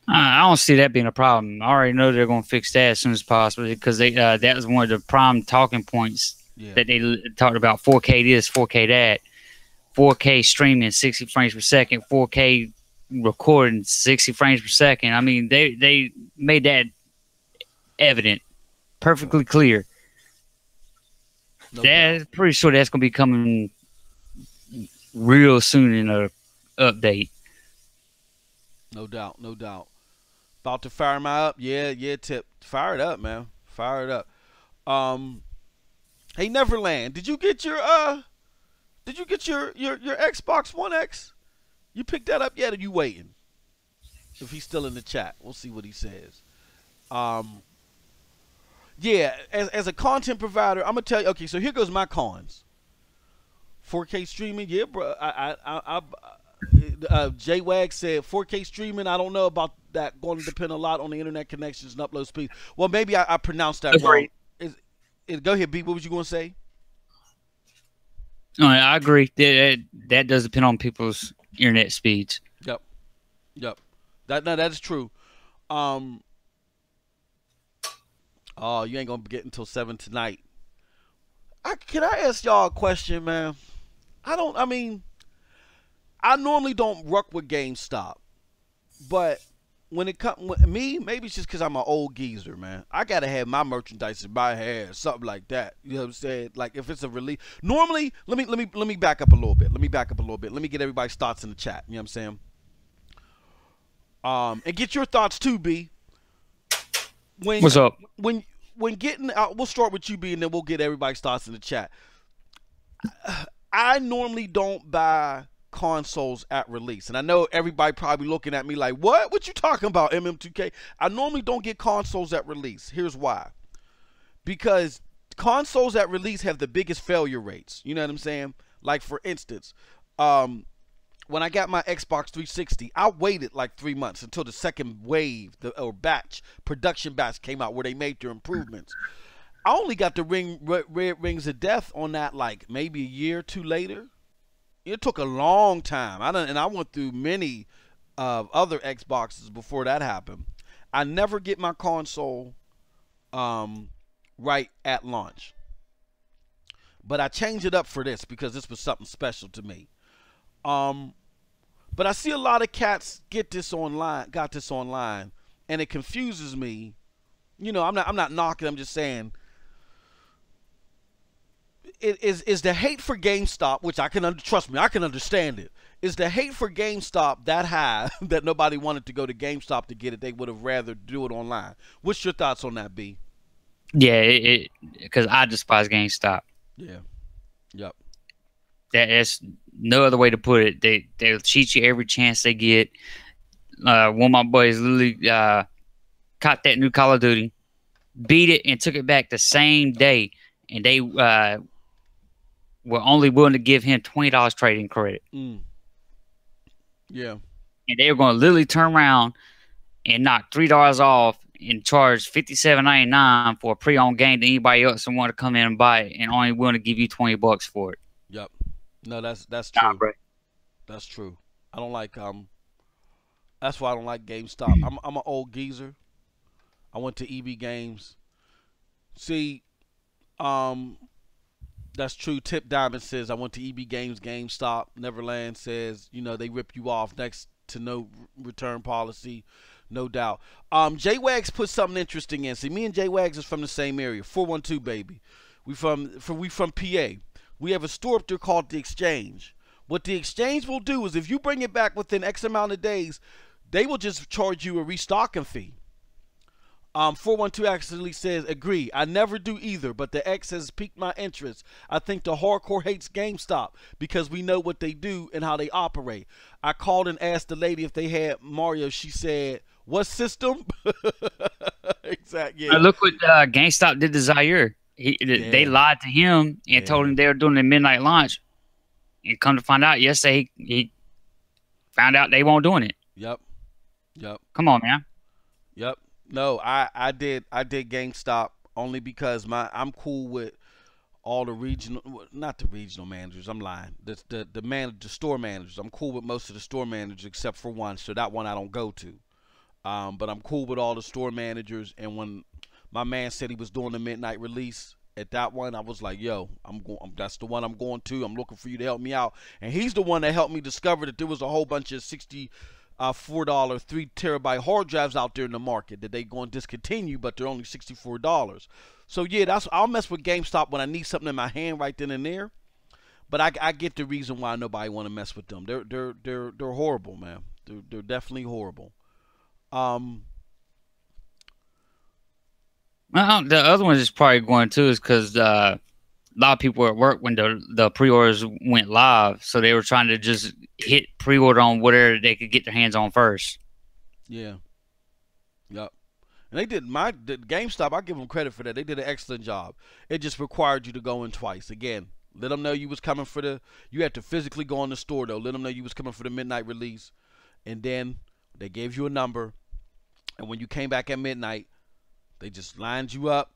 I don't see that being a problem. I already know they're going to fix that as soon as possible because that was one of the prime talking points that they talked about. 4K this, 4K that, 4K streaming 60 frames per second, 4K recording 60 frames per second. I mean, they made that evident, perfectly clear. Pretty sure that's going to be coming real soon in a update. No doubt, no doubt. About to fire my up. Yeah, Tip. Fire it up, man. Fire it up. Hey Neverland, did you get your Xbox One X? You picked that up yet, or you waiting? If he's still in the chat, we'll see what he says. Yeah, as a content provider, I'm gonna tell you. Okay, so here goes my cons. 4K streaming, yeah, bro. J-Wag said 4K streaming. I don't know about that. Going to depend a lot on the internet connections and upload speed. Well, maybe I pronounced that wrong. Go ahead, B. What was you going to say? No, I agree. That does depend on people's internet speeds. Yep. That is true. Oh, you ain't gonna get until 7 tonight. Can I ask y'all a question, man? I normally don't ruck with GameStop, but when it comes with me, maybe it's just because I'm an old geezer, man. I gotta have my merchandise in my hair, something like that. You know what I'm saying? Like if it's a release, normally, let me back up a little bit. Let me get everybody's thoughts in the chat. You know what I'm saying? And get your thoughts too, B. What's up? When getting out, we'll start with you, B, and then we'll get everybody's thoughts in the chat. I normally don't buy consoles at release, and I know everybody probably looking at me like, what you talking about, MM2K? I normally don't get consoles at release. Here's why. Because consoles at release have the biggest failure rates. You know what I'm saying? Like for instance, when I got my Xbox 360, I waited like 3 months until the second wave, production batch came out where they made their improvements. I only got the Red Rings of Death on that like maybe a year or two later. It took a long time. I went through many other Xboxes before that happened. I never get my console right at launch. But I changed it up for this because this was something special to me. But I see a lot of cats got this online, and it confuses me. You know, I'm not knocking. I'm just saying, is the hate for GameStop, which I can understand it. Is the hate for GameStop that high that nobody wanted to go to GameStop to get it? They would have rather do it online. What's your thoughts on that, B? Yeah, because I despise GameStop. Yeah. Yep. That's no other way to put it. They'll cheat you every chance they get. One of my boys literally caught that new Call of Duty, beat it, and took it back the same day. And they were only willing to give him $20 trading credit. Yeah. And they were going to literally turn around and knock $3 off and charge $57.99 for a pre-owned game to anybody else that want to come in and buy it, and only willing to give you $20 for it. Yep. No, that's true. Nah, that's true. I don't like that's why I don't like GameStop. I'm an old geezer. I went to EB Games. See, um, that's true. Tip Diamond says I went to EB Games, GameStop. Neverland says they rip you off next to no return policy, no doubt. J Wags put something interesting in. See, me and J Wags is from the same area, 412 baby. We from PA. We have a store up there called the Exchange. What the Exchange will do is if you bring it back within X amount of days, they will just charge you a restocking fee. 412 actually says, agree. I never do either, but the X has piqued my interest. I think the hardcore hates GameStop because we know what they do and how they operate. I called and asked the lady if they had Mario. She said, what system? Exactly. Yeah. Look what GameStop did to Zaire. They lied to him and told him they were doing the midnight launch. And come to find out, yesterday he found out they weren't doing it. Yep. Come on, man. Yep. No, I did GameStop only because I'm cool with all the not the regional managers. I'm lying. The store managers. I'm cool with most of the store managers except for one. So that one I don't go to. But I'm cool with all the store managers. And when my man said he was doing the midnight release at that one, I was like, yo, that's the one I'm going to. I'm looking for you to help me out. And he's the one that helped me discover that there was a whole bunch of $4 3 terabyte hard drives out there in the market that they going to discontinue, but they're only $64. So yeah, I'll mess with GameStop when I need something in my hand right then and there. But I get the reason why nobody want to mess with them. They're horrible, man. They're definitely horrible. Well, the other one is probably going too is because a lot of people were at work when the pre-orders went live, so they were trying to just hit pre-order on whatever they could get their hands on first. Yeah. Yep. And they did the GameStop, I give them credit for that. They did an excellent job. It just required you to go in twice. Again, let them know you was coming for you had to physically go in the store though. Let them know you was coming for the midnight release. And then they gave you a number. And when you came back at midnight, they just lined you up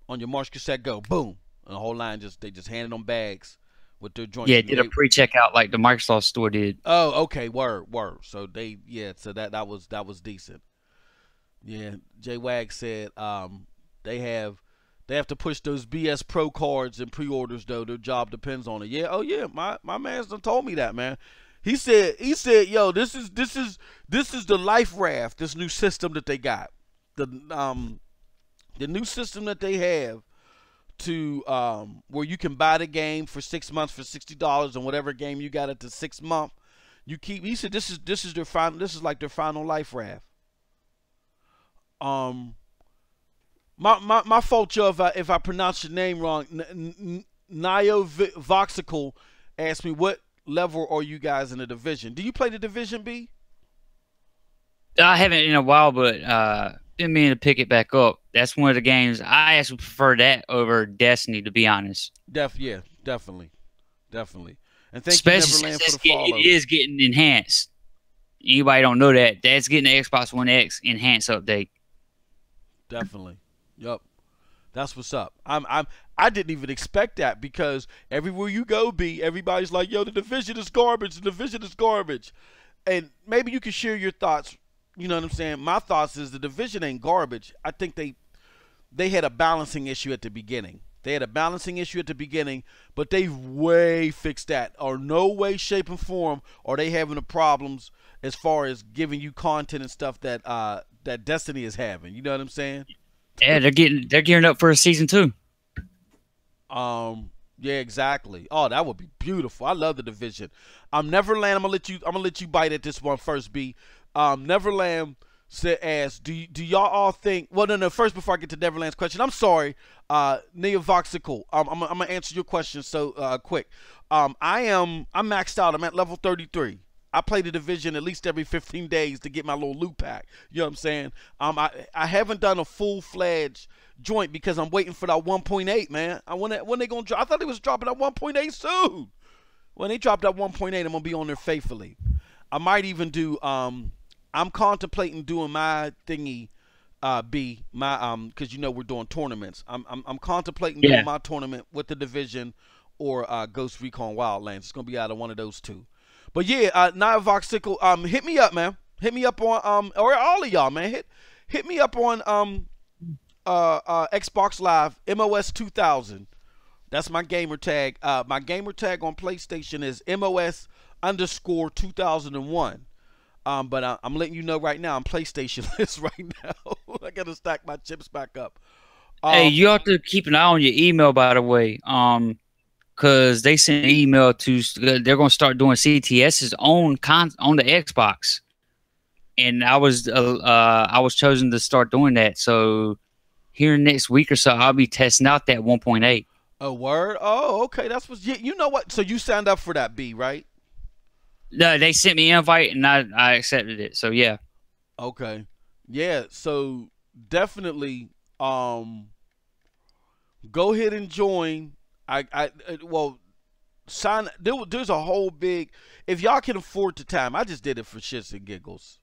on your march cassette, go, boom. And the whole line they just handed them bags with their joints. Yeah, did a pre-checkout like the Microsoft store did. Oh, okay, word. So so that was decent. Yeah, J Wag said they have to push those BS Pro cards and pre-orders though. Their job depends on it. Yeah, oh yeah, my man's done told me that, man. He said, yo, this is the Life Raft, this new system that they got. The new system that they have to where you can buy the game for 6 months for $60 and whatever game you got at the 6 month. He said this is their final, this is like their final Life Raft. My fault, Joe, if I pronounce your name wrong. Nio Voxical asked me what level are you guys in the division? Do you play the Division B? I haven't in a while, but didn't mean to pick it back up. That's one of the games I actually prefer that over Destiny, to be honest. Yeah, definitely. And thank especially you, Neverland, for the follow. It is getting enhanced. Anybody don't know that? That's getting the Xbox One X enhanced update. Definitely. Yup. That's what's up. I didn't even expect that because everywhere you go, everybody's like, yo, the Division is garbage. The Division is garbage. And maybe you can share your thoughts. You know what I'm saying? My thoughts is the Division ain't garbage. I think they had a balancing issue at the beginning. But they've way fixed that. Or no way, shape, and form are they having the problems as far as giving you content and stuff that that Destiny is having. You know what I'm saying? Yeah, they're gearing up for a season 2. Yeah, exactly. Oh, that would be beautiful. I love the Division. Neverland, I'm gonna let you bite at this one first, B. Neverland asked, do y'all all think? Well, no. First, before I get to Neverland's question, I'm sorry, Neovoxical. I'm gonna answer your question so quick. I'm maxed out. I'm at level 33. I play the Division at least every 15 days to get my little loot pack. You know what I'm saying? I haven't done a full-fledged joint because I'm waiting for that 1.8, man. When they gonna drop? I thought they was dropping that 1.8 soon. When they drop that 1.8, I'm gonna be on there faithfully. I might even do. I'm contemplating doing my thingy, because we're doing tournaments. I'm contemplating doing my tournament with the Division or Ghost Recon Wildlands. It's gonna be out of one of those two. But yeah, Voxical, hit me up, man. Hit me up on or all of y'all, man. Hit me up on Xbox Live, MOS 2000. That's my gamer tag. My gamer tag on PlayStation is MOS underscore 2001. But I'm letting you know right now, I'm PlayStation-less right now. I gotta stack my chips back up. Hey, you have to keep an eye on your email, by the way. Because they sent an email to they're gonna start doing CTSs on the Xbox, and I was chosen to start doing that. So here next week or so, I'll be testing out that 1.8. A word? Oh, okay. That's what you know. What? So you signed up for that, B, right? No, they sent me an invite and I accepted it. So yeah. Okay. Yeah. So definitely, go ahead and join. Well, sign. There's a whole big. If y'all can afford the time, I just did it for shits and giggles.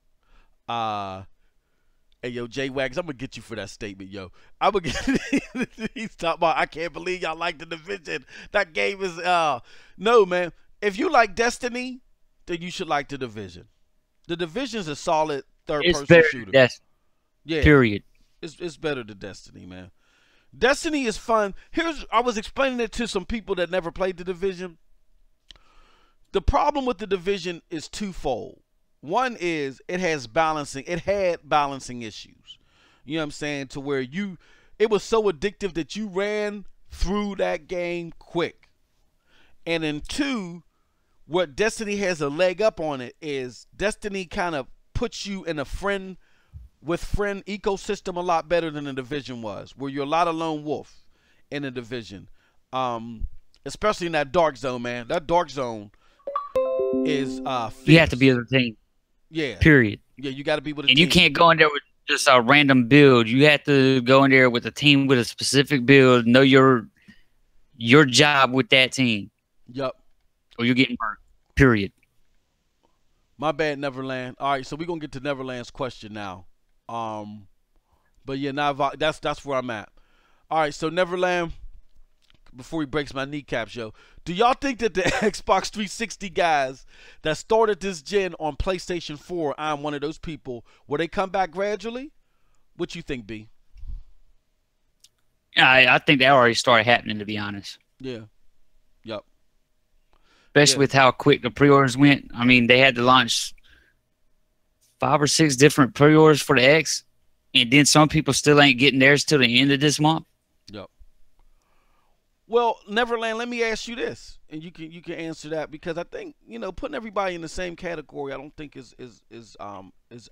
Hey, yo, J-Wags, I'm going to get you for that statement, yo. I'm going to get... He's talking about, I can't believe y'all like the Division. That game is... No, man. If you like Destiny, then you should like the Division. The Division's a solid third-person shooter. Yeah. Period. It's better than Destiny, man. Destiny is fun. I was explaining it to some people that never played the Division. The problem with the Division is twofold. One is it had balancing issues. You know what I'm saying? To where it was so addictive that you ran through that game quick. And then two, what Destiny has a leg up on it is Destiny kind of puts you in a friend ecosystem a lot better than the Division was, where you're a lot of lone wolf in the Division. Especially in that dark zone, man. That dark zone is fierce. You have to be with a team. Yeah. Period. Yeah, you got to be with a team. And you can't go in there with just a random build. You have to go in there with a team with a specific build. Know your job with that team. Yep. Or you're getting burnt. Period. My bad, Neverland. All right, so we're gonna get to Neverland's question now. But yeah, now that's where I'm at. All right, so Neverland. Before he breaks my kneecaps, yo, do y'all think that the Xbox 360 guys that started this gen on PlayStation 4, I'm one of those people, will they come back gradually? What you think, B? I think that already started happening, to be honest. Yeah. Yep. Especially with how quick the pre-orders went. I mean, they had to launch 5 or 6 different pre-orders for the X, and then some people still ain't getting theirs till the end of this month. Yep. Well, Neverland, let me ask you this, and you can answer that, because I think, putting everybody in the same category, I don't think is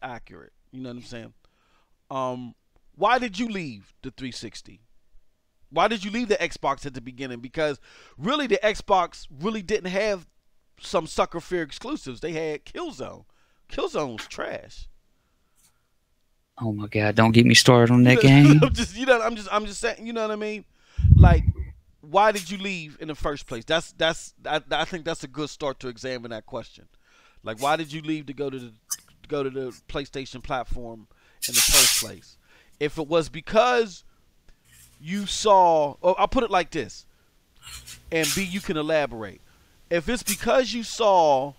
accurate. You know what I'm saying? Why did you leave the 360? Why did you leave the Xbox at the beginning? Because really, the Xbox really didn't have some Sucker Fear exclusives. They had Killzone. Killzone was trash. Oh my God! Don't get me started on that game. I'm just saying. You know what I mean? Like, why did you leave in the first place? I think that's a good start to examine that question. Like, why did you leave to go to the PlayStation platform in the first place? If it was because you saw, I'll put it like this, and B, you can elaborate. If it's because you saw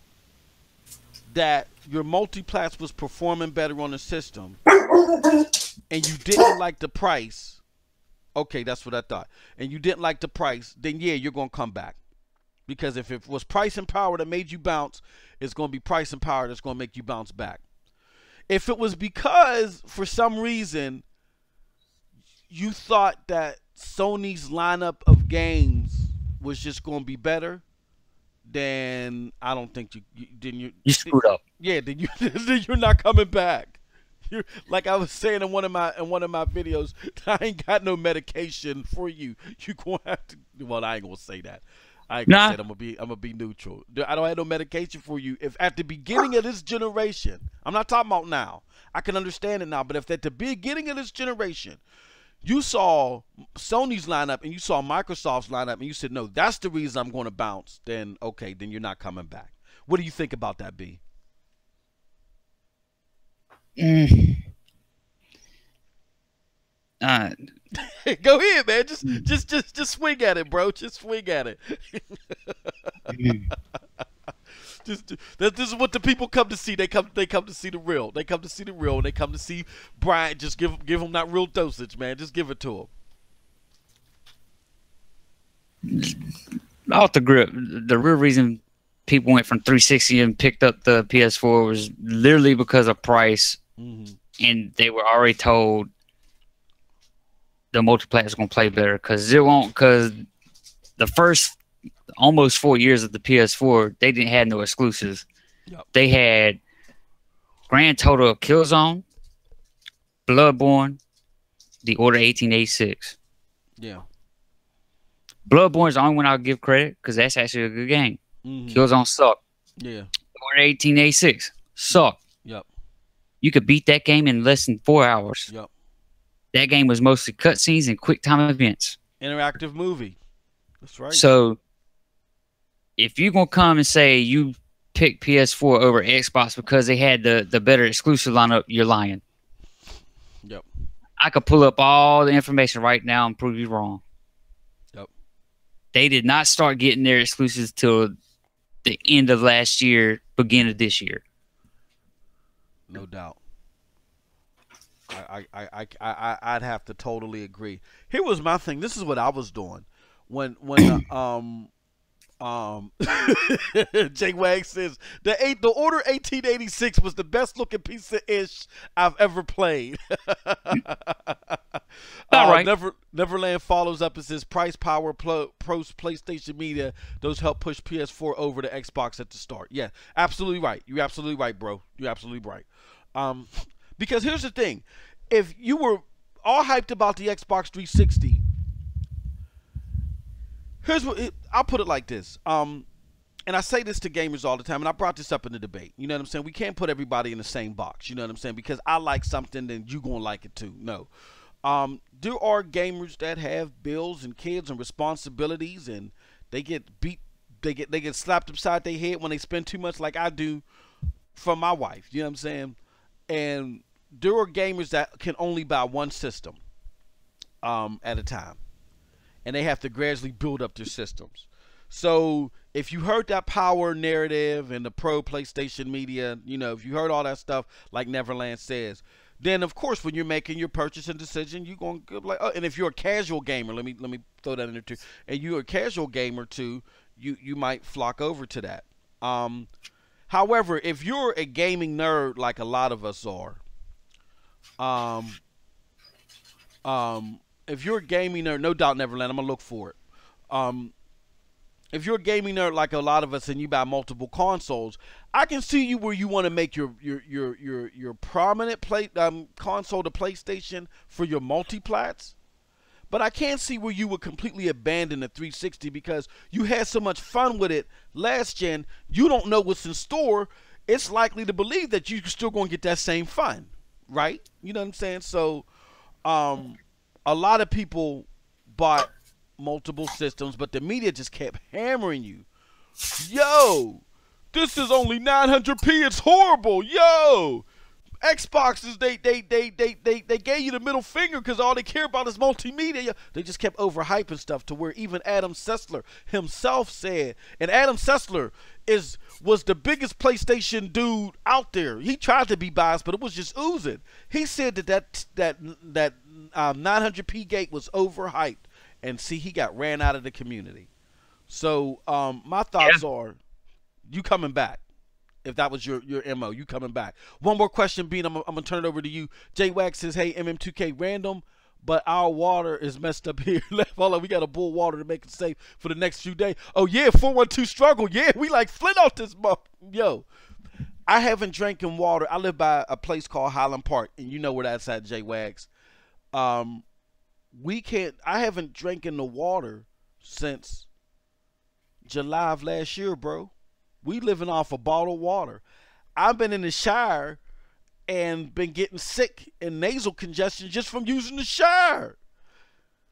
that your multiplats was performing better on the system, and you didn't like the price. Okay, that's what I thought. And you didn't like the price, then yeah, you're going to come back. Because if it was price and power that made you bounce, it's going to be price and power that's going to make you bounce back. If it was because, for some reason, you thought that Sony's lineup of games was just going to be better, then I don't think you screwed up. Yeah, then you're not coming back. Like I was saying in one of my videos, I ain't got no medication for you. You gonna have to. Well, I ain't gonna say that. I ain't gonna say that. I'm gonna be neutral. I don't have no medication for you. If at the beginning of this generation, I'm not talking about now. I can understand it now, but if at the beginning of this generation, you saw Sony's lineup and you saw Microsoft's lineup and you said, no, that's the reason I'm going to bounce, then okay, then you're not coming back. What do you think about that, B? Go ahead, man. Just swing at it, bro. Just swing at it. This is what the people come to see. They come to see the real. They come to see the real. And they come to see Bryant. Just give him that real dosage, man. Just give it to him. Off the grip, the real reason people went from 360 and picked up the PS4 was literally because of price, and they were already told the multiplayer is going to play better because it won't. Because the first almost 4 years of the PS4, they didn't have no exclusives. Yep. They had grand total of Killzone, Bloodborne, The Order 1886. Yeah. Bloodborne is the only one I'll give credit because that's actually a good game. Killzone sucked. Yeah. Order 1886 sucked. Yep. You could beat that game in less than 4 hours. Yep. That game was mostly cutscenes and quick time events. Interactive movie. That's right. So if you're gonna come and say you pick PS4 over Xbox because they had the better exclusive lineup, you're lying. Yep. I could pull up all the information right now and prove you wrong. Yep. They did not start getting their exclusives till the end of last year, beginning of this year. No doubt. I'd have to totally agree. Here was my thing. This is what I was doing when Jay Wag says the Order 1886 was the best looking piece of ish I've ever played. All right. Neverland follows up and says price, power, pros, PlayStation Media. Those help push PS4 over to Xbox at the start. Yeah, absolutely right. You're absolutely right, bro. You're absolutely right. Because here's the thing. If you were all hyped about the Xbox 360, here's what I'll put it like this. And I say this to gamers all the time, and I brought this up in the debate. You know what I'm saying? We can't put everybody in the same box. You know what I'm saying? Because I like something, then you gonna like it too. No. There are gamers that have bills and kids and responsibilities, and they get beat. They get slapped upside their head when they spend too much, like I do, from my wife. You know what I'm saying? And there are gamers that can only buy one system at a time, and they have to gradually build up their systems. So if you heard that power narrative and the pro PlayStation Media, you know, if you heard all that stuff like Neverland says, then of course when you're making your purchasing decision, you're going to go like, oh, and if you're a casual gamer, let me throw that in there too, and you're a casual gamer too, you might flock over to that. However, if you're a gaming nerd like a lot of us are, if you're a gaming nerd, no doubt Neverland, I'm gonna look for it. If you're a gaming nerd like a lot of us and you buy multiple consoles, I can see you where you want to make your prominent console the PlayStation for your multiplats. But I can't see where you would completely abandon the 360 because you had so much fun with it last gen. You don't know what's in store. It's likely to believe that you're still going to get that same fun, right? You know what I'm saying? So a lot of people bought multiple systems, but the media just kept hammering you. Yo, this is only 900p. It's horrible. Yo, Xboxes, they gave you the middle finger because all they care about is multimedia. They just kept overhyping stuff to where even Adam Sessler himself said, and Adam Sessler was the biggest PlayStation dude out there. He tried to be biased, but it was just oozing. He said that 900p gate was overhyped, and see, he got ran out of the community. So my thoughts are, you coming back. If that was your MO, you coming back. One more question, Bean. I'm going to turn it over to you. J-Wax says, hey, MM2K random, but our water is messed up here. Hold on, we got to boil water to make it safe for the next few days. Oh, yeah, 412 struggle. Yeah, we like Flint out this month. Yo, I haven't drinking water. I live by a place called Highland Park, and you know where that's at, J-Wax. I haven't drinking the water since July of last year, bro. We living off of bottled water. I've been in the shower and been getting sick and nasal congestion just from using the shower.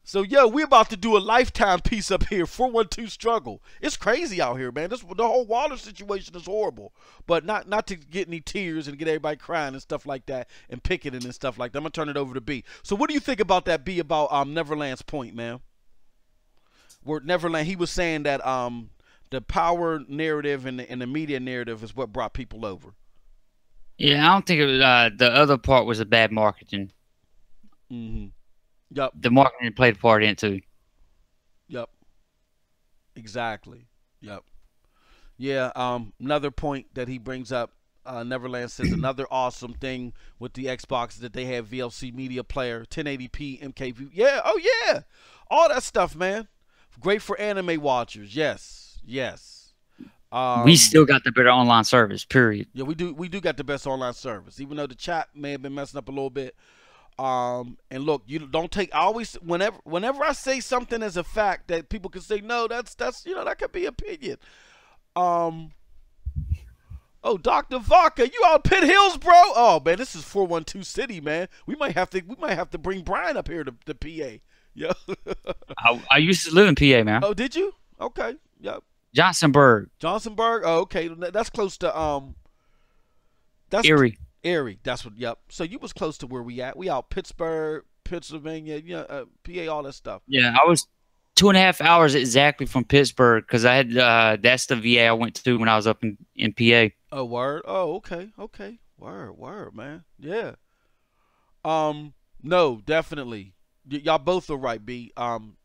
So, yo, we about to do a lifetime piece up here, 412 struggle. It's crazy out here, man. The whole water situation is horrible. But not to get any tears and get everybody crying and stuff like that and picketing and stuff like that. I'm going to turn it over to B. So what do you think about that, B, about Neverland's point, man? Where Neverland, he was saying that the power narrative and the media narrative is what brought people over. Yeah, I don't think it was, the other part was a bad marketing. Mm-hmm. Yep. The marketing played a part in it too. Yep. Exactly. Yep. Yeah. Another point that he brings up, Neverland says another awesome thing with the Xbox is that they have VLC media player, 1080p, MKV. Yeah. Oh yeah. All that stuff, man. Great for anime watchers. Yes. Yes. We still got the better online service. Period. Yeah, we do. We do got the best online service, even though the chat may have been messing up a little bit. And look, you don't take. I always, whenever I say something as a fact that people can say no, that's that could be opinion. Oh, Dr. Vodka, you out Pitt Hills, bro? Oh man, this is 412 City, man. We might have to bring Bryant up here to PA. Yeah. I used to live in PA, man. Oh, did you? Okay. Yep. Johnsonburg. Johnsonburg. Oh, okay. That's close to That's Erie. Erie. That's what. Yep. So you was close to where we at. We out Pittsburgh, Pennsylvania, PA, all that stuff. Yeah, I was 2.5 hours exactly from Pittsburgh because I had that's the VA I went to when I was up in PA. Oh, word. Oh, okay. Okay. Word, man. Yeah. No, definitely. Y'all both are right, B.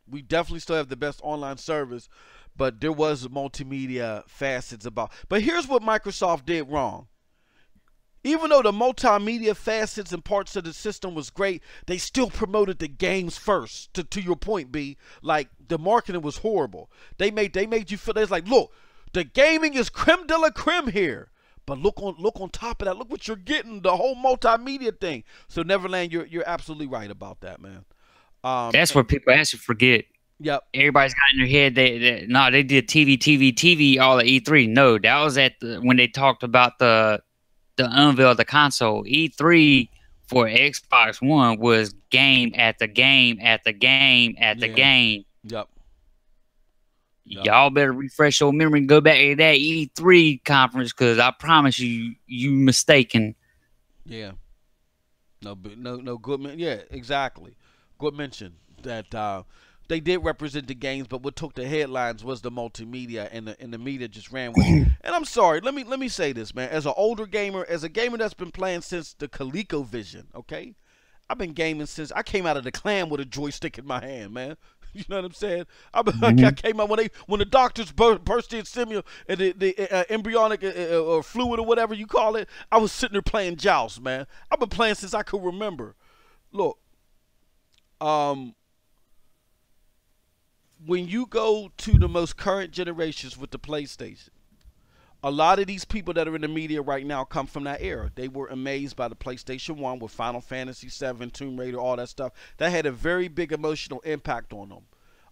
We definitely still have the best online service, but there was multimedia facets about. But here's what Microsoft did wrong. Even though the multimedia facets and parts of the system was great, they still promoted the games first. To your point, B, like the marketing was horrible. They made you feel it's like, look, the gaming is creme de la creme here. But look on top of that, look what you're getting, the whole multimedia thing. So Neverland, you're absolutely right about that, man. That's what people actually forget. Yep. Everybody's got in their head they did TV all at E3. No, that was when they talked about the unveil of the console. E3 for Xbox One was game at the game at the game at the game. Yep. Y'all better refresh your memory and go back to that E3 conference because I promise you mistaken. Yeah. No, good. Yeah, exactly. Good mention that they did represent the games, but what took the headlines was the multimedia, and the media just ran with it. And I'm sorry, let me say this, man. As an older gamer, as a gamer that's been playing since the ColecoVision, okay, I've been gaming since I came out of the clan with a joystick in my hand, man. You know what I'm saying? I came out when the doctors burst the stimulus and the embryonic or fluid or whatever you call it. I was sitting there playing Joust, man. I've been playing since I could remember. Look. When you go to the most current generations with the PlayStation, a lot of these people that are in the media right now come from that era. They were amazed by the PlayStation 1 with Final Fantasy 7, Tomb Raider, all that stuff. That had a very big emotional impact on them.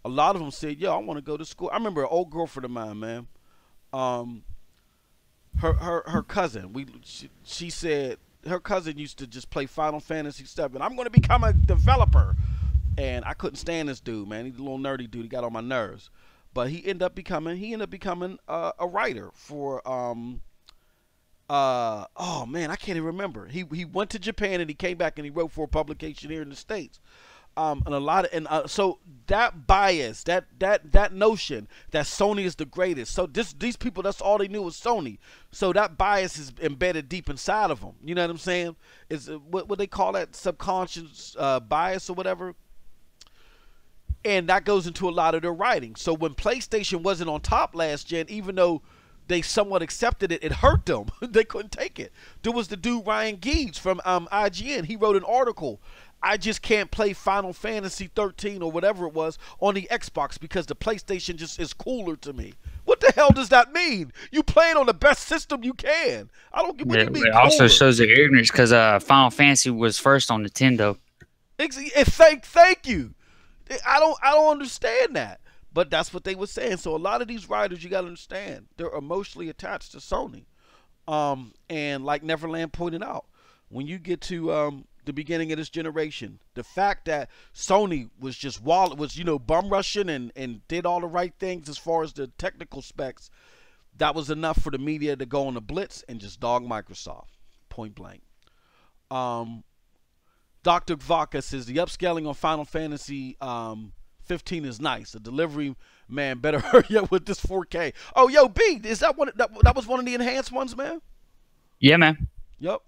A lot of them said, yo, I want to go to school. I remember an old girlfriend of mine, man. Her cousin, she said her cousin used to just play Final Fantasy 7. I'm going to become a developer. And I couldn't stand this dude, man. He's a little nerdy dude. He got on my nerves. But he ended up becoming a writer for oh man, I can't even remember. He went to Japan and he came back and he wrote for a publication here in the States. So that bias, that notion that Sony is the greatest. So these people, that's all they knew was Sony. So that bias is embedded deep inside of them. You know what I'm saying? Is what they call that, subconscious bias or whatever. And that goes into a lot of their writing. So when PlayStation wasn't on top last gen, even though they somewhat accepted it, it hurt them. They couldn't take it. There was the dude Ryan Giggs from IGN. He wrote an article. I just can't play Final Fantasy 13 or whatever it was on the Xbox because the PlayStation just is cooler to me. What the hell does that mean? You play it on the best system you can. I don't get what you mean. It also shows their ignorance because Final Fantasy was first on Nintendo. Thank you. I don't understand that, but that's what they were saying. So a lot of these writers, you got to understand, they're emotionally attached to Sony. And like Neverland pointed out, when you get to the beginning of this generation, the fact that Sony was just bum rushing and did all the right things as far as the technical specs, that was enough for the media to go on the blitz and just dog Microsoft, point blank. Dr. Vaca says the upscaling on Final Fantasy 15 is nice. The delivery man better hurry up with this 4K. Oh, yo, B, is that one? That was one of the enhanced ones, man. Yeah, man. Yep.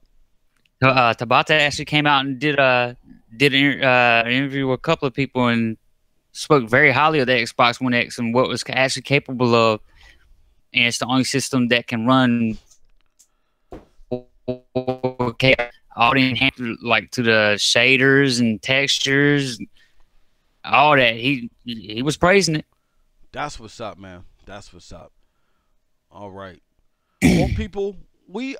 Tabata actually came out and did an interview with a couple of people and spoke very highly of the Xbox One X and what it was actually capable of. And it's the only system that can run 4K, all the enhanced, like to the shaders and textures, all that. He was praising it. That's what's up, man. That's what's up. All right. Well, people, we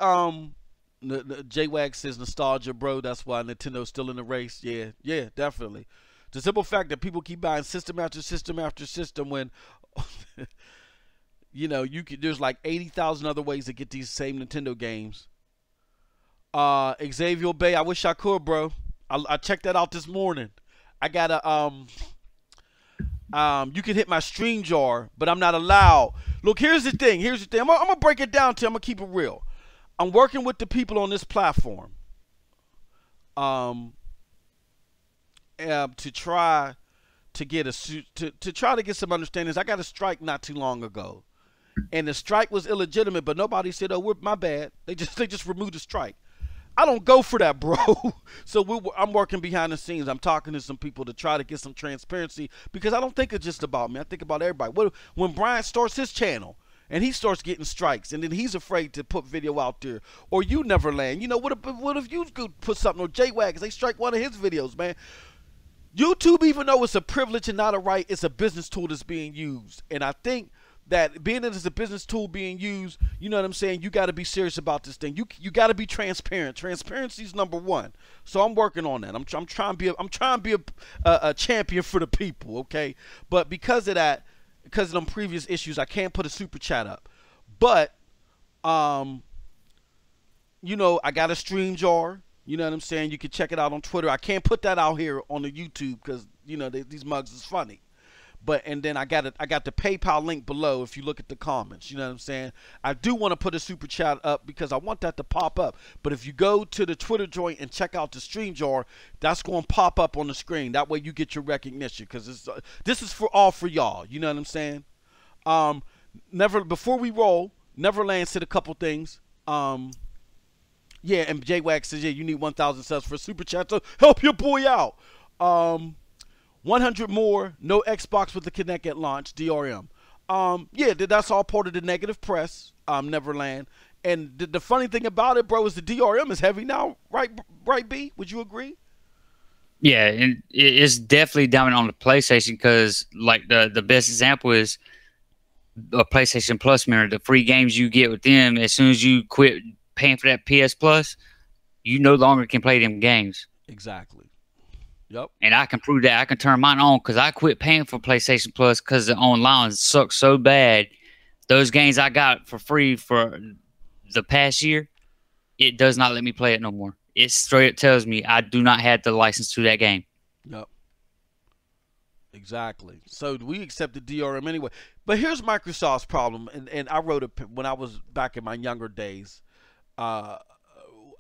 J-Wag says nostalgia, bro. That's why Nintendo's still in the race. Yeah, definitely. The simple fact that people keep buying system after system after system when you know, there's like 80,000 other ways to get these same Nintendo games. Xavier Bay, I wish I could, bro. I checked that out this morning. I got you can hit my stream jar, but I'm not allowed. Look, here's the thing. I'm gonna break it down to you. I'm gonna keep it real. I'm working with the people on this platform to try to get some understandings. I got a strike not too long ago, and the strike was illegitimate, but nobody said, "Oh, my bad." They just removed the strike. I don't go for that, bro. So I'm working behind the scenes. I'm talking to some people to try to get some transparency because I don't think it's just about me. I think about everybody. When Bryant starts his channel and he starts getting strikes, and then he's afraid to put video out there, or you Neverland, you know, what if you could put something on J-Wag because they strike one of his videos, man? YouTube, even though it's a privilege and not a right, it's a business tool that's being used, and I think that being that it's a business tool being used, you know what I'm saying, you got to be serious about this thing. You got to be transparent. Transparency is number one. So I'm working on that. I'm trying to be a champion for the people, okay? But because of them previous issues, I can't put a super chat up. But you know, I got a stream jar. You know what I'm saying? You can check it out on Twitter. I can't put that out here on the YouTube because you know these mugs is funny. And then I got the PayPal link below if you look at the comments. You know what I'm saying? I do want to put a super chat up because I want that to pop up. But if you go to the Twitter joint and check out the stream jar, that's going to pop up on the screen. That way you get your recognition because this is for y'all. You know what I'm saying? Before we roll, Neverland said a couple things. Yeah, and J-Wag says, yeah, you need 1,000 subs for a super chat, so help your boy out. 100 more, no Xbox with the Kinect at launch, DRM. Yeah, that's all part of the negative press, Neverland. And the funny thing about it, bro, is the DRM is heavy now, right, B? Would you agree? Yeah, and it's definitely down on the PlayStation because, like, the best example is a PlayStation Plus mirror. The free games you get with them, as soon as you quit paying for that PS Plus, you no longer can play them games. Exactly. Yep. And I can prove that. I can turn mine on because I quit paying for PlayStation Plus because the online sucks so bad. Those games I got for free for the past year, it does not let me play it no more. It straight up tells me I do not have the license to that game. Yep. Exactly. So we accept the DRM anyway. But here's Microsoft's problem, and I wrote it when I was back in my younger days. I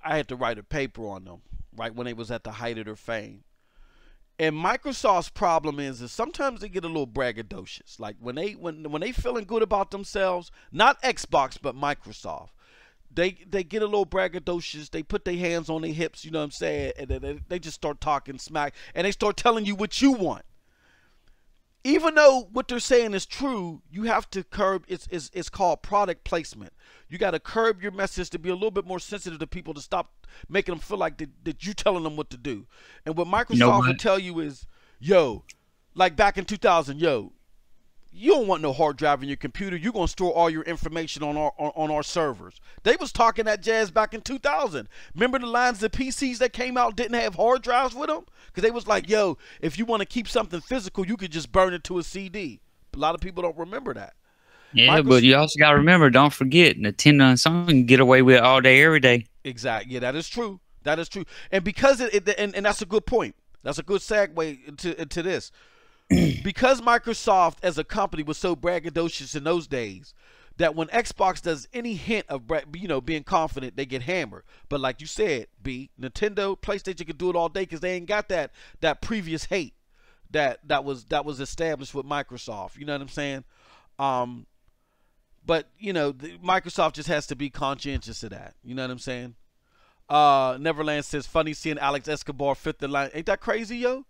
had to write a paper on them, right, when they was at the height of their fame. And Microsoft's problem is sometimes they get a little braggadocious. Like when they feeling good about themselves, not Xbox but Microsoft, they get a little braggadocious. They put their hands on their hips, you know what I'm saying, and then they just start talking smack and they start telling you what you want. Even though what they're saying is true, you have to curb. It's called product placement. You got to curb your message to be a little bit more sensitive to people, to stop making them feel like that you telling them what to do. And what Microsoft will tell you is, yo, like back in 2000, yo, you don't want no hard drive in your computer. You're going to store all your information on our servers. They was talking that jazz back in 2000. Remember the lines of PCs that came out didn't have hard drives with them? Because they was like, yo, if you want to keep something physical, you could just burn it to a CD. A lot of people don't remember that. Yeah, but you also got to remember, don't forget, Nintendo and Sony can get away with it all day, every day. Exactly. Yeah, that is true. That is true. And because and that's a good point. That's a good segue into this. Because Microsoft as a company was so braggadocious in those days that when Xbox does any hint of being confident, they get hammered. But like you said, Nintendo, PlayStation can do it all day because they ain't got that previous hate. that was established with Microsoft. You know what I'm saying? But you know, Microsoft just has to be conscientious of that. You know what I'm saying? Neverland says, funny seeing Alex Escobar fit the line. Ain't that crazy, yo?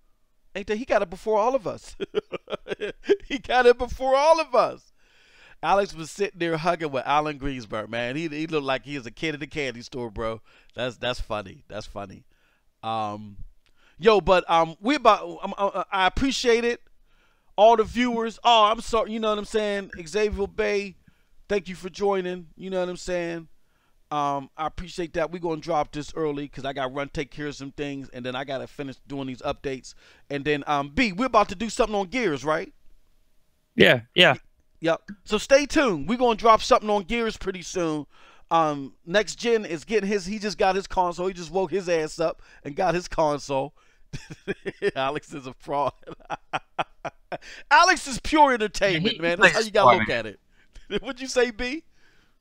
Ain't that, he got it before all of us? He got it before all of us. Alex was sitting there hugging with Alan Greensberg, man. He looked like he was a kid at the candy store, bro. That's funny. That's funny. Yo, but I appreciate it. All the viewers. Oh, I'm sorry. You know what I'm saying? Xavier Bay, thank you for joining. You know what I'm saying? I appreciate that. We're going to drop this early because I got to run, take care of some things, and then I got to finish doing these updates. And then, B, we're about to do something on Gears, right? Yeah. Yep. So stay tuned. We're going to drop something on Gears pretty soon. Next Gen is getting he just got his console. He just woke his ass up and got his console. Alex is a fraud. Alex is pure entertainment, man. That's how you got to look at it. What'd you say, B?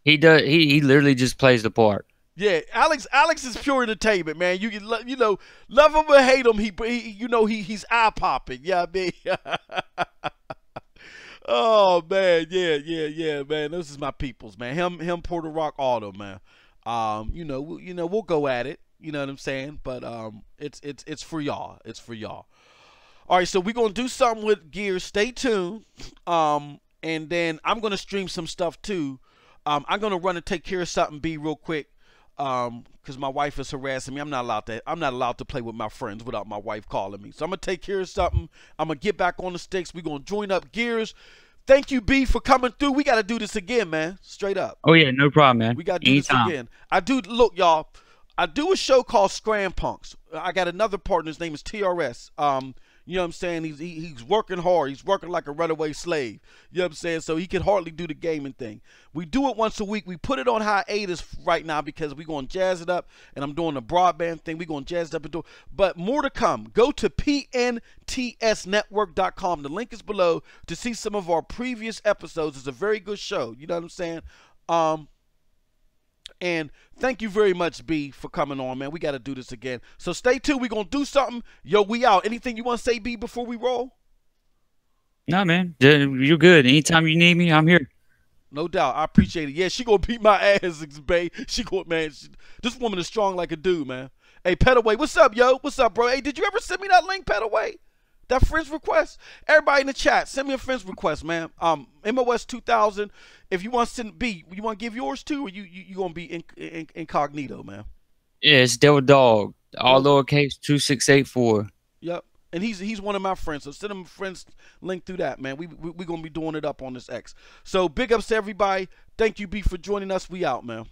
He does. He literally just plays the part. Yeah, Alex is pure entertainment, man. You can, you know, love him or hate him. He's eye popping. Yeah, I mean. Oh man, yeah, man. This is my peoples, man. Him, Porter Rock Auto, man. You know, we'll go at it. You know what I'm saying? But it's for y'all. It's for y'all. All right, so we're gonna do something with Gears. Stay tuned. And then I'm gonna stream some stuff too. I'm gonna run and take care of something, B, real quick. Because my wife is harassing me. I'm not allowed to play with my friends without my wife calling me. So I'm gonna take care of something. I'm gonna get back on the sticks. We're gonna join up Gears. Thank you, B, for coming through. We gotta do this again, man. Straight up. Oh yeah, no problem, man. We gotta do this again. Look, y'all. I do a show called Scram Punks. I got another partner. His name is TRS. You know what I'm saying? He's working hard. He's working like a runaway slave. You know what I'm saying? So he can hardly do the gaming thing. We do it once a week. We put it on hiatus right now because we're going to jazz it up. And I'm doing the broadband thing. We're going to jazz it up and do it. But more to come. Go to pntsnetwork.com. The link is below to see some of our previous episodes. It's a very good show. You know what I'm saying? And thank you very much, B, for coming on, man. We got to do this again. So stay tuned. We're going to do something. Yo, we out. Anything you want to say, B, before we roll? No, man. You're good. Anytime you need me, I'm here. No doubt. I appreciate it. Yeah, she going to beat my ass, babe. This woman is strong like a dude, man. Hey, Petaway, what's up, yo? What's up, bro? Hey, did you ever send me that link, Petaway? That friends request? Everybody in the chat, send me a friends request, man. MOS 2000. If you want to send B, you want to give yours too, or you gonna be incognito, man? Yeah, it's Devil Dog, all lowercase 2684. Yep, and he's one of my friends. So send him a friends link through that, man. We gonna be doing it up on this X. So big ups to everybody. Thank you, B, for joining us. We out, man.